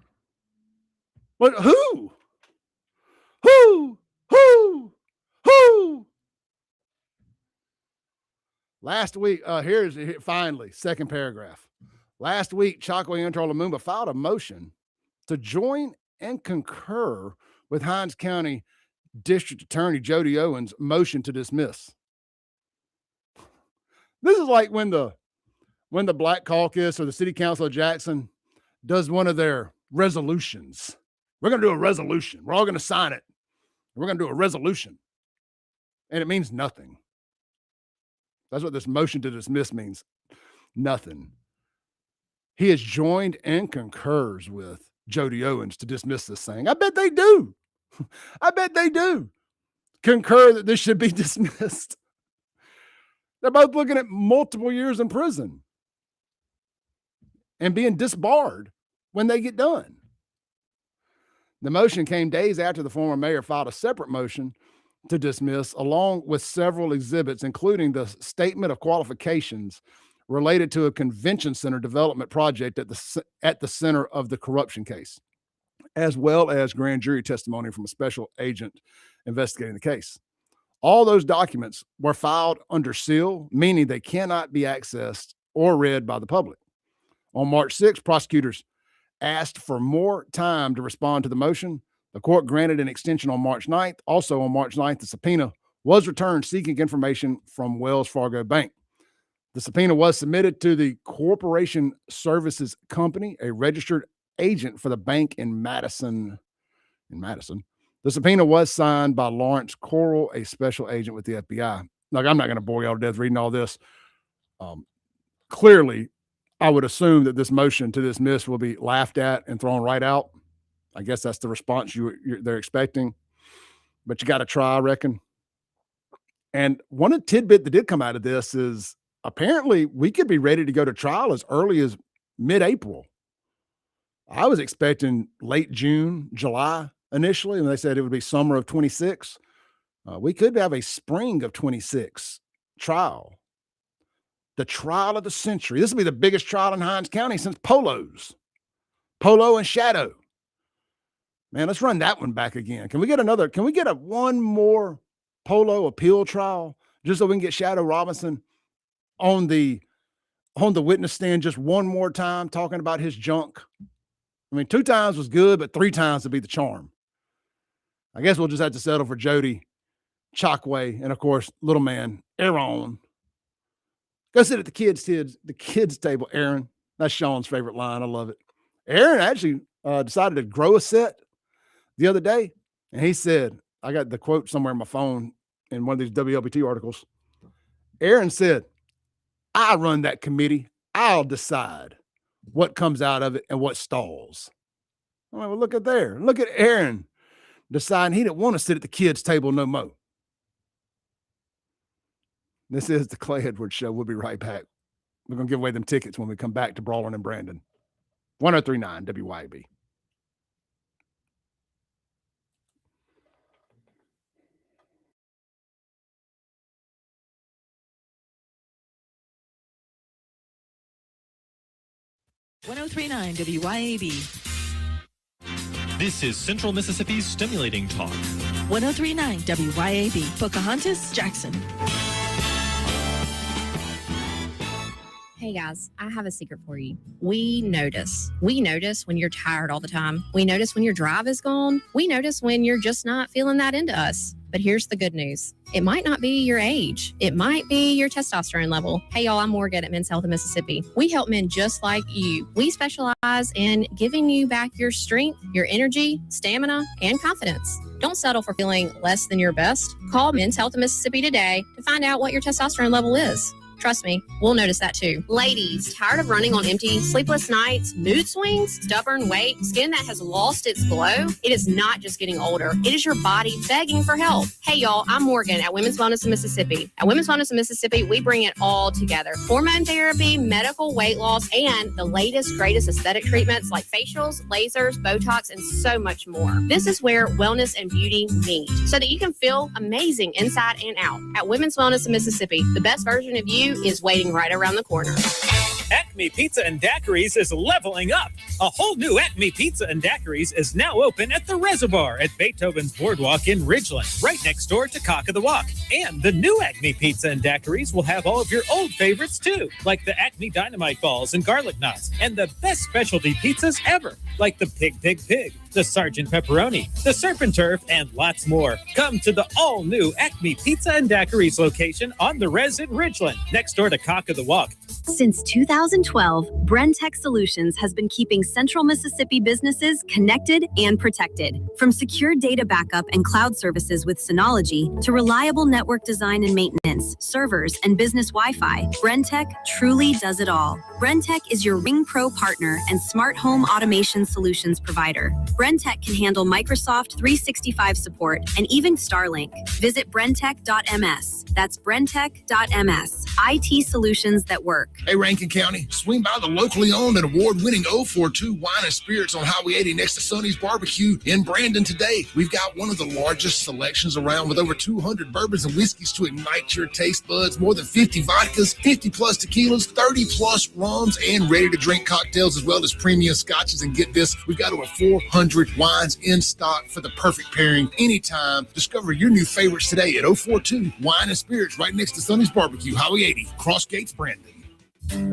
But who? Last week, here's finally, second paragraph. Last week, Chokwe Antar Lumumba filed a motion to join and concur with Hinds County District Attorney Jody Owens' motion to dismiss. This is like when the Black Caucus or the City Council of Jackson does one of their resolutions. We're going to do a resolution. We're all going to sign it. We're going to do a resolution. And it means nothing. That's what this motion to dismiss means. Nothing. He has joined and concurs with Jody Owens to dismiss this thing. I bet they do. I bet they do concur that this should be dismissed. They're both looking at multiple years in prison and being disbarred when they get done. The motion came days after the former mayor filed a separate motion to dismiss, along with several exhibits, including the statement of qualifications related to a convention center development project at the center of the corruption case, as well as grand jury testimony from a special agent investigating the case. All those documents were filed under seal, meaning they cannot be accessed or read by the public. On March 6th, prosecutors asked for more time to respond to the motion. The court granted an extension on March 9th. Also on March 9th, the subpoena was returned seeking information from Wells Fargo Bank. The subpoena was submitted to the Corporation Services Company, a registered agent for the bank in Madison. The subpoena was signed by Lawrence Corral, a special agent with the FBI. Look, I'm not going to bore y'all to death reading all this. Clearly, I would assume that this motion to dismiss will be laughed at and thrown right out. I guess that's the response they're expecting. But you got to try, I reckon. And one tidbit that did come out of this is apparently we could be ready to go to trial as early as mid-April. I was expecting late June, July initially, and they said it would be summer of 26. We could have a spring of 26 trial. the trial of the century. This will be the biggest trial in Hinds County since Polo and Shadow. Man, let's run that one back again. Can we get one more Polo appeal trial just so we can get Shadow Robinson on the witness stand just one more time talking about his junk? I mean, 2 times was good, but 3 times would be the charm. I guess we'll just have to settle for Jody, Chokwe, and of course, little man, Aaron. Go sit at the kids' table, Aaron. That's Sean's favorite line. I love it. Aaron actually decided to grow a set the other day, and he said, I got the quote somewhere on my phone in one of these WLBT articles. Aaron said, I run that committee. I'll decide what comes out of it and what stalls. I'm like, well, look at there. Look at Aaron deciding he didn't want to sit at the kids' table no more. This is the Clay Edwards Show. We'll be right back. We're going to give away them tickets when we come back to Brawling and Brandon. 103.9 WYAB. WYAB. This is Central Mississippi's Stimulating Talk. 103.9 WYAB. Pocahontas, Jackson. Hey guys, I have a secret for you. We notice when you're tired all the time. We notice when your drive is gone. We notice when you're just not feeling that into us. But here's the good news. It might not be your age. It might be your testosterone level. Hey y'all, I'm Morgan at Men's Health of Mississippi. We help men just like you. We specialize in giving you back your strength, your energy, stamina, and confidence. Don't settle for feeling less than your best. Call Men's Health of Mississippi today to find out what your testosterone level is. Trust me, we'll notice that too. Ladies, tired of running on empty, sleepless nights, mood swings, stubborn weight, skin that has lost its glow? It is not just getting older. It is your body begging for help. Hey y'all, I'm Morgan at Women's Wellness of Mississippi. At Women's Wellness of Mississippi, we bring it all together. Hormone therapy, medical weight loss, and the latest, greatest aesthetic treatments like facials, lasers, Botox, and so much more. This is where wellness and beauty meet so that you can feel amazing inside and out. At Women's Wellness of Mississippi, the best version of you is waiting right around the corner. Acme Pizza and Daiquiris is leveling up. A whole new Acme Pizza and Daiquiris is now open at the Reservoir at Beethoven's Boardwalk in Ridgeland, right next door to Cock of the Walk. And the new Acme Pizza and Daiquiris will have all of your old favorites too, like the Acme Dynamite Balls and Garlic Knots, and the best specialty pizzas ever, like the Pig, the Sergeant Pepperoni, the Serpent Turf, and lots more. Come to the all-new Acme Pizza and Daiquiris location on the Res in Ridgeland, next door to Cock of the Walk. Since 2012, Brentech Solutions has been keeping Central Mississippi businesses connected and protected. From secure data backup and cloud services with Synology to reliable network design and maintenance, servers, and business Wi-Fi, Brentech truly does it all. Brentech is your Ring Pro partner and smart home automation solutions provider. Brentech can handle Microsoft 365 support and even Starlink. Visit brentech.ms. That's brentech.ms. IT solutions that work. Hey, Rankin County, swing by the locally owned and award-winning 042 Wine and Spirits on Highway 80 next to Sonny's Barbecue in Brandon today. We've got one of the largest selections around with over 200 bourbons and whiskeys to ignite your taste buds, more than 50 vodkas, 50-plus tequilas, 30-plus rums, and ready-to-drink cocktails, as well as premium scotches. And get this, we've got over 400 wines in stock for the perfect pairing anytime. Discover your new favorites today at 042 Wine and Spirits right next to Sonny's Barbecue, Highway 80, Cross Gates, Brandon.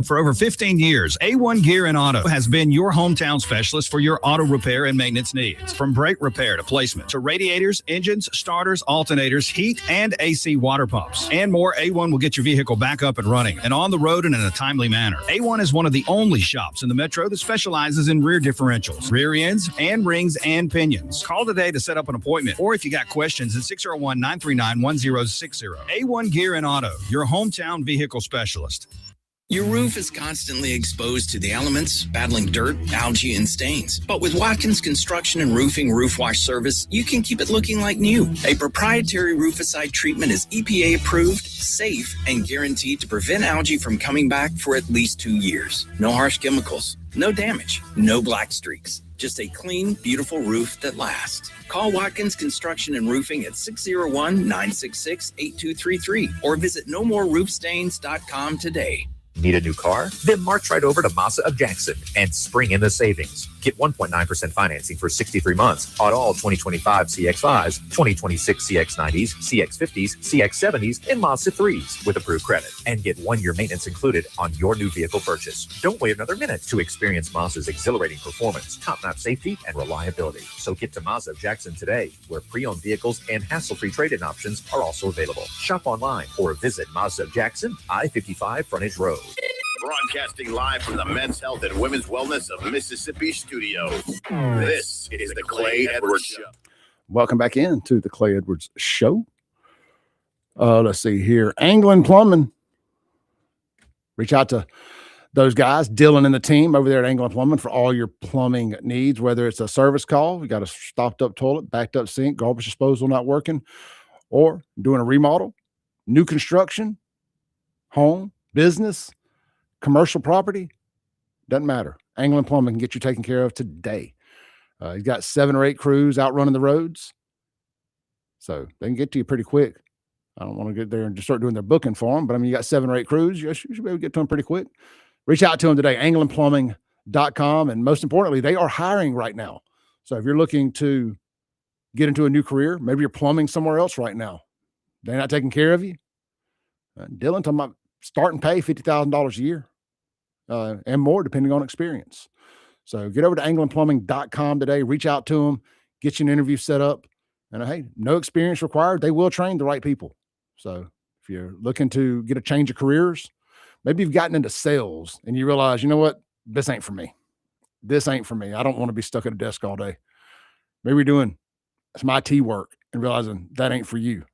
For over 15 years, A1 Gear and Auto has been your hometown specialist for your auto repair and maintenance needs. From brake repair to placement to radiators, engines, starters, alternators, heat, and AC water pumps, and more, A1 will get your vehicle back up and running and on the road and in a timely manner. A1 is one of the only shops in the metro that specializes in rear differentials, rear ends, and rings and pinions. Call today to set up an appointment, or if you got questions, at 601-939-1060. A1 Gear and Auto, your hometown vehicle specialist. Your roof is constantly exposed to the elements, battling dirt, algae, and stains. But with Watkins Construction and Roofing Roof Wash Service, you can keep it looking like new. A proprietary rooficide treatment is EPA approved, safe, and guaranteed to prevent algae from coming back for at least 2 years. No harsh chemicals, no damage, no black streaks. Just a clean, beautiful roof that lasts. Call Watkins Construction and Roofing at 601-966-8233 or visit nomoreroofstains.com today. Need a new car? Then march right over to Mazda of Jackson and spring in the savings. Get 1.9% financing for 63 months on all 2025 CX-5s, 2026 CX-90s, CX-50s, CX-70s, and Mazda 3s with approved credit. And get 1-year maintenance included on your new vehicle purchase. Don't wait another minute to experience Mazda's exhilarating performance, top-notch safety, and reliability. So get to Mazda of Jackson today, where pre-owned vehicles and hassle-free trade-in options are also available. Shop online or visit Mazda of Jackson, I-55 Frontage Road. Broadcasting live from the Men's Health and Women's Wellness of Mississippi studios. This is the Clay Edwards Show. Welcome back into the Clay Edwards Show. Let's see here. Anglin Plumbing. Reach out to those guys, Dylan and the team over there at Anglin Plumbing, for all your plumbing needs, whether it's a service call, you got a stopped up toilet, backed up sink, garbage disposal not working, or doing a remodel, new construction, home, business, commercial property, doesn't matter. Anglin Plumbing can get you taken care of today. He's got 7 or 8 crews out running the roads, so they can get to you pretty quick. I don't want to get there and just start doing their booking for them, but I mean, you got 7 or 8 crews, you should be able to get to them pretty quick. Reach out to them today, anglinplumbing.com. And most importantly, they are hiring right now. So if you're looking to get into a new career, maybe you're plumbing somewhere else right now, they're not taking care of you. Dylan talking about starting pay $50,000 a year and more, depending on experience. So get over to anglinplumbing.com today, reach out to them, get you an interview set up. And hey, no experience required. They will train the right people. So if you're looking to get a change of careers, maybe you've gotten into sales and you realize, you know what, this ain't for me. This ain't for me. I don't want to be stuck at a desk all day. Maybe you're doing some IT work and realizing that ain't for you.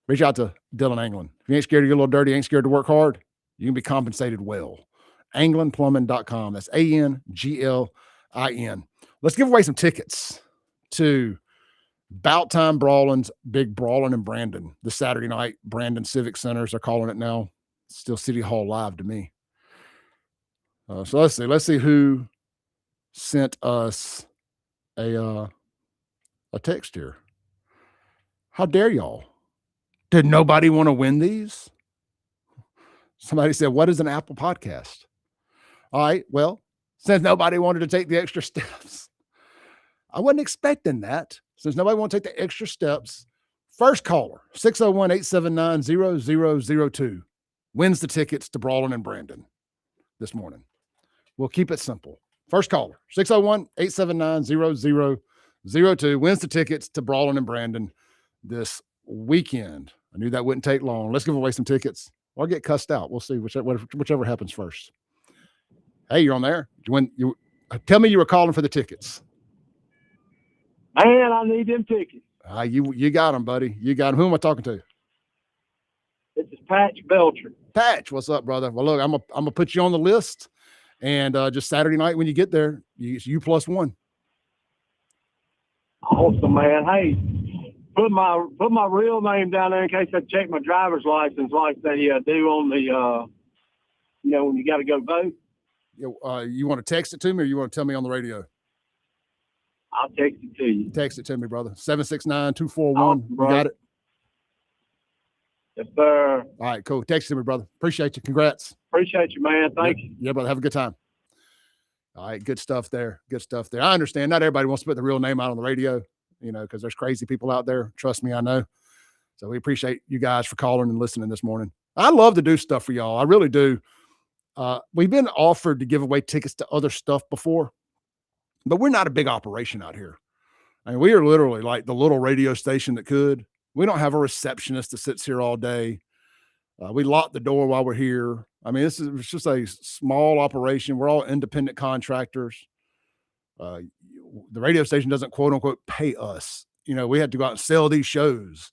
Reach out to Dylan Anglin. If you ain't scared to get a little dirty, ain't scared to work hard, you can be compensated well. anglinplumbing.com. That's ANGLIN. Let's give away some tickets to Bout Time Brawling's Big Brawling in Brandon this Saturday night. Brandon Civic Centers are calling it now. It's still City Hall Live to me. So let's see who sent us a text here. How dare y'all? Did nobody want to win these? Somebody said, what is an Apple podcast? All right, well, since nobody wanted to take the extra steps, I wasn't expecting that. Since nobody want to take the extra steps, first caller, 601-879-0002, wins the tickets to Brawling in Brandon this morning. We'll keep it simple. First caller, 601-879-0002, wins the tickets to Brawling in Brandon this weekend. I knew that wouldn't take long. Let's give away some tickets. Or get cussed out. We'll see whichever happens first. Hey, you're on there. You tell me you were calling for the tickets. Man, I need them tickets. You got them, buddy. You got them. Who am I talking to? This is Patch Belcher. Patch, what's up, brother? Well, look, I'm gonna put you on the list, and just Saturday night when you get there, you plus one. Awesome, man. Hey, put my real name down there in case I check my driver's license like they do on the when you got to go vote. You want to text it to me, or you want to tell me on the radio? I'll text it to you. Text it to me, brother. 769-241. You got it? Yes, sir. All right, cool. Text it to me, brother. Appreciate you. Congrats. Appreciate you, man. Thank you. Yeah, brother. Have a good time. All right, good stuff there. Good stuff there. I understand not everybody wants to put the real name out on the radio, because there's crazy people out there. Trust me, I know. So we appreciate you guys for calling and listening this morning. I love to do stuff for y'all. I really do. We've been offered to give away tickets to other stuff before, but we're not a big operation out here. I mean, we are literally like the little radio station that could. We don't have a receptionist that sits here all day. We lock the door while we're here. I mean, it's just a small operation. We're all independent contractors. The radio station doesn't quote unquote pay us. We had to go out and sell these shows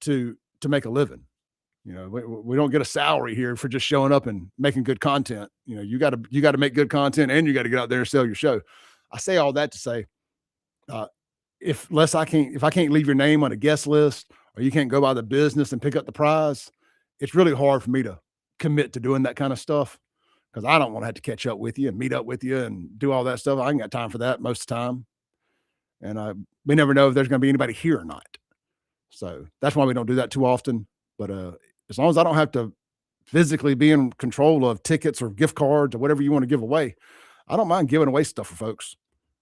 to make a living. We don't get a salary here for just showing up and making good content. You got to make good content, and you got to get out there and sell your show. I say all that to say, if I can't leave your name on a guest list, or you can't go by the business and pick up the prize, it's really hard for me to commit to doing that kind of stuff, because I don't want to have to catch up with you and meet up with you and do all that stuff. I ain't got time for that most of the time. And we never know if there's going to be anybody here or not. So that's why we don't do that too often. But as long as I don't have to physically be in control of tickets or gift cards or whatever you want to give away, I don't mind giving away stuff for folks,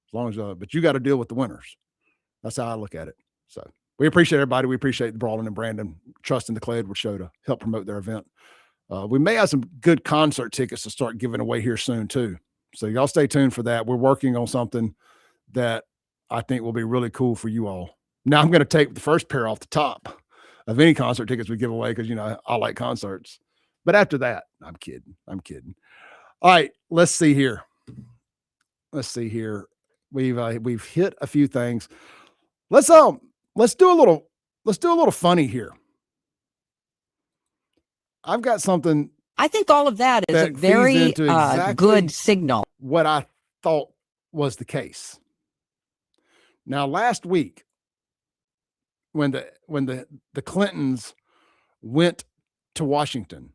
as long as, but you got to deal with the winners. That's how I look at it. So we appreciate everybody. We appreciate Brawlin and Brandon trusting the Clay Edwards Show to help promote their event. We may have some good concert tickets to start giving away here soon too. So y'all stay tuned for that. We're working on something that I think will be really cool for you all. Now I'm going to take the first pair off the top of any concert tickets we give away, because, you know, I like concerts. But after that, I'm kidding. All right, let's see here. We've hit a few things. Let's do a little funny here. I've got something. I think all of that is a very exactly good signal. What I thought was the case. Now, last week, when the Clintons went to Washington,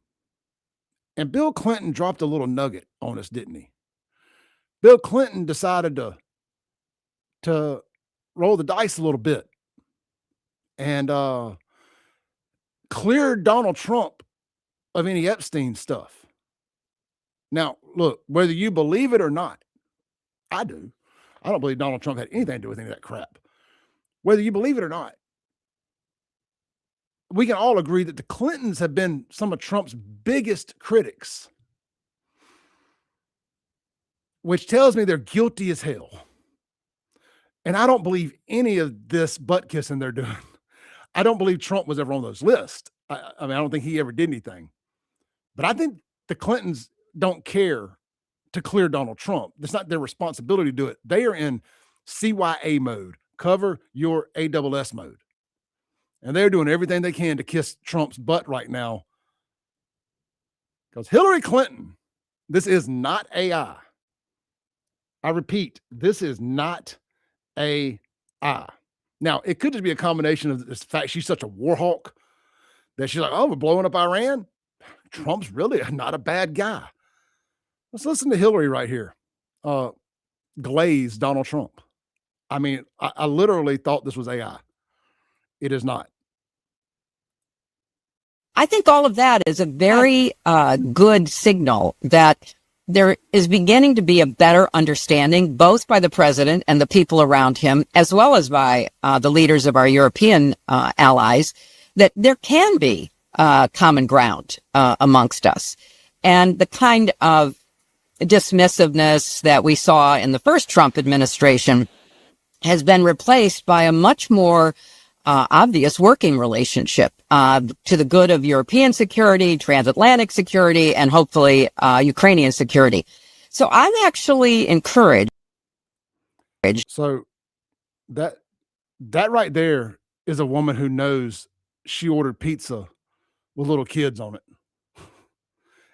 and Bill Clinton dropped a little nugget on us, didn't he? Bill Clinton decided to roll the dice a little bit and cleared Donald Trump of any Epstein stuff. Now, look, whether you believe it or not, I do. I don't believe Donald Trump had anything to do with any of that crap. Whether you believe it or not, we can all agree that the Clintons have been some of Trump's biggest critics, which tells me they're guilty as hell. And I don't believe any of this butt kissing they're doing. I don't believe Trump was ever on those lists. I mean, I don't think he ever did anything. But I think the Clintons don't care to clear Donald Trump. It's not their responsibility to do it. They are in CYA mode, cover your ASS mode. And they're doing everything they can to kiss Trump's butt right now. Because Hillary Clinton, this is not AI. I repeat, this is not AI. Now, it could just be a combination of the fact she's such a war hawk that she's like, oh, we're blowing up Iran. Trump's really not a bad guy. Let's listen to Hillary right here. Glaze Donald Trump. I mean, I literally thought this was AI. It is not. I think all of that is a very good signal that there is beginning to be a better understanding, both by the president and the people around him, as well as by the leaders of our European allies, that there can be common ground amongst us. And the kind of dismissiveness that we saw in the first Trump administration has been replaced by a much more obvious working relationship to the good of European security, transatlantic security, and hopefully Ukrainian security. So I'm actually encouraged. So that right there is a woman who knows she ordered pizza with little kids on it.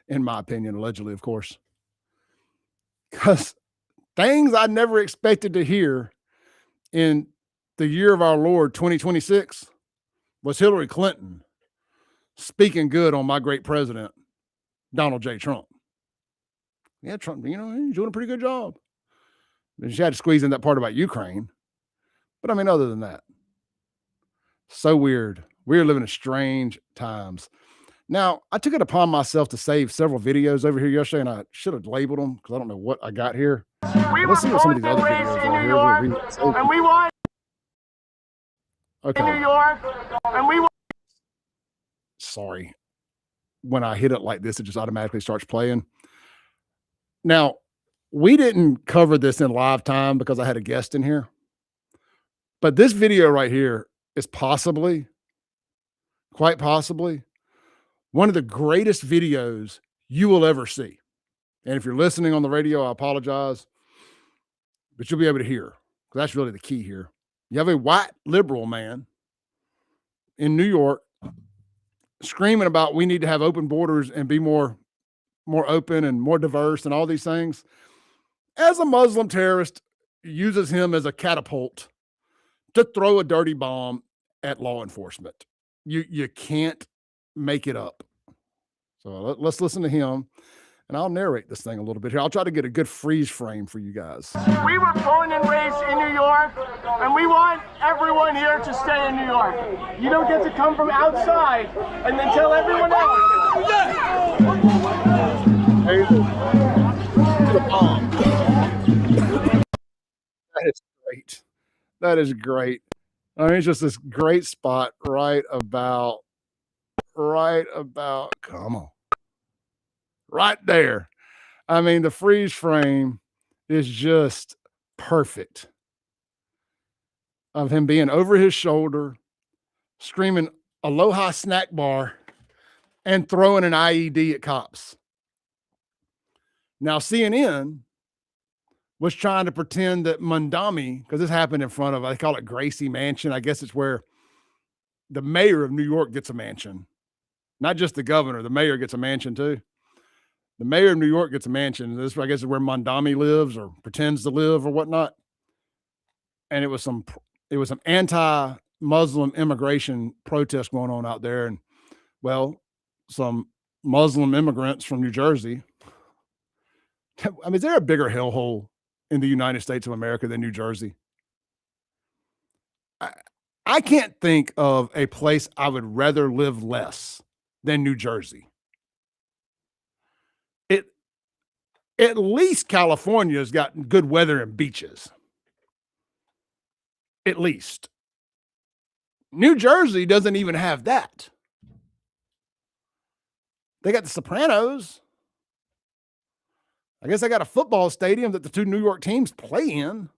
In my opinion, allegedly, of course. Because things I never expected to hear in the year of our Lord 2026 was Hillary Clinton speaking good on my great president, Donald J. Trump. Yeah, Trump, you know, he's doing a pretty good job. And she had to squeeze in that part about Ukraine. But I mean, other than that, so weird. We're living in strange times. Now, I took it upon myself to save several videos over here yesterday, and I should have labeled them because I don't know what I got here. Let's see what some of these other videos are here. And we won. Okay. In New York, and we won. Sorry. When I hit it like this, it just automatically starts playing. Now, we didn't cover this in live time because I had a guest in here. But this video right here is possibly, quite possibly, one of the greatest videos you will ever see. And if you're listening on the radio, I apologize, but you'll be able to hear. That's really the key here. You have a white liberal man in New York screaming about we need to have open borders and be more open and more diverse and all these things. As a Muslim terrorist uses him as a catapult to throw a dirty bomb at law enforcement. You can't make it up. So let's listen to him, and I'll narrate this thing a little bit here. I'll try to get a good freeze frame for you guys. We were born and raised in New York, and we want everyone here to stay in New York. You don't get to come from outside and then tell everyone else That is great. That is great. I mean, it's just this great spot right about, come on, right there. I mean, the freeze frame is just perfect of him being over his shoulder, screaming Aloha snack bar, and throwing an IED at cops. Now, CNN was trying to pretend that Mondami, because this happened in front of, I call it Gracie Mansion. I guess it's where the mayor of New York gets a mansion. Not just the governor, the mayor gets a mansion too. The mayor of New York gets a mansion. This, I guess, is where Mondami lives or pretends to live or whatnot. And it was some anti-Muslim immigration protest going on out there. And, well, some Muslim immigrants from New Jersey. I mean, is there a bigger hellhole in the United States of America than New Jersey? I can't think of a place I would rather live less than New Jersey. At least California's got good weather and beaches. At least. New Jersey doesn't even have that. They got the Sopranos. I guess they got a football stadium that the two New York teams play in.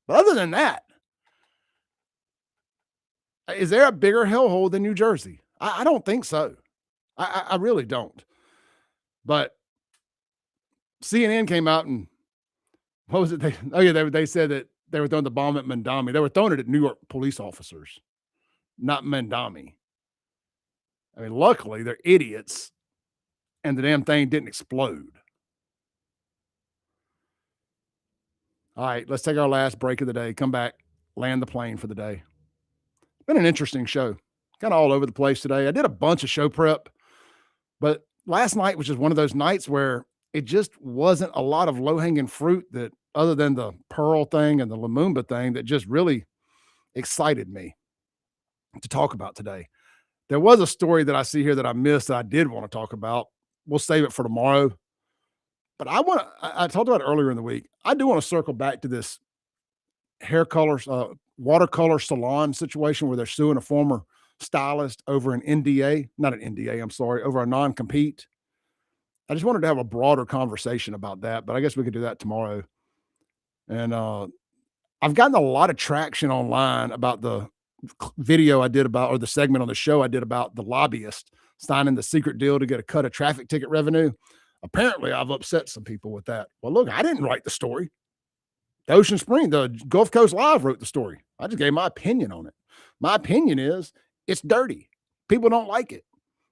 But other than that, is there a bigger hellhole than New Jersey? I don't think so. I really don't. But CNN came out and what was it? They said that they were throwing the bomb at Mondami. They were throwing it at New York police officers, not Mondami. I mean, luckily they're idiots and the damn thing didn't explode. All right, let's take our last break of the day. Come back, land the plane for the day. Been an interesting show. Kind of all over the place today. I did a bunch of show prep, but last night was just one of those nights where it just wasn't a lot of low-hanging fruit that other than the Pearl thing and the Lumumba thing that just really excited me to talk about today. There was a story that I see here that I missed that I did want to talk about. We'll save it for tomorrow. But I talked about it earlier in the week. I do want to circle back to this hair color, watercolor salon situation where they're suing a former stylist over an NDA, not an NDA, I'm sorry, over a non-compete. I just wanted to have a broader conversation about that, but I guess we could do that tomorrow. And I've gotten a lot of traction online about the video I did about, or the segment on the show I did about the lobbyist signing the secret deal to get a cut of traffic ticket revenue. Apparently, I've upset some people with that. Well, look, I didn't write the story. The Ocean Spring, the Gulf Coast Live wrote the story. I just gave my opinion on it. My opinion is it's dirty. People don't like it.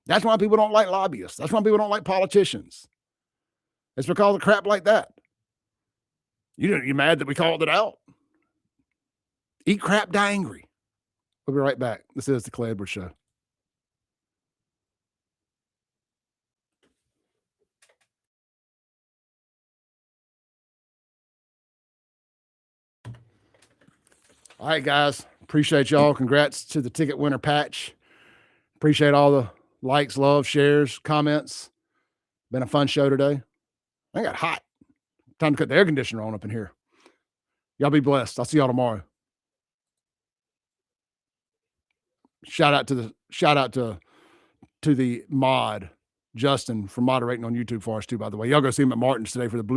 That's why people don't like lobbyists. That's why people don't like politicians. It's because of crap like that. You mad that we called it out? Eat crap, die angry. We'll be right back. This is the Clay Edwards Show. All right, guys. Appreciate y'all. Congrats to the ticket winner patch. Appreciate all the likes, love, shares, comments. Been a fun show today. I got hot. Time to cut the air conditioner on up in here. Y'all be blessed. I'll see y'all tomorrow. Shout out to the mod, Justin, for moderating on YouTube for us too, by the way. Y'all go see him at Martin's today for the Blue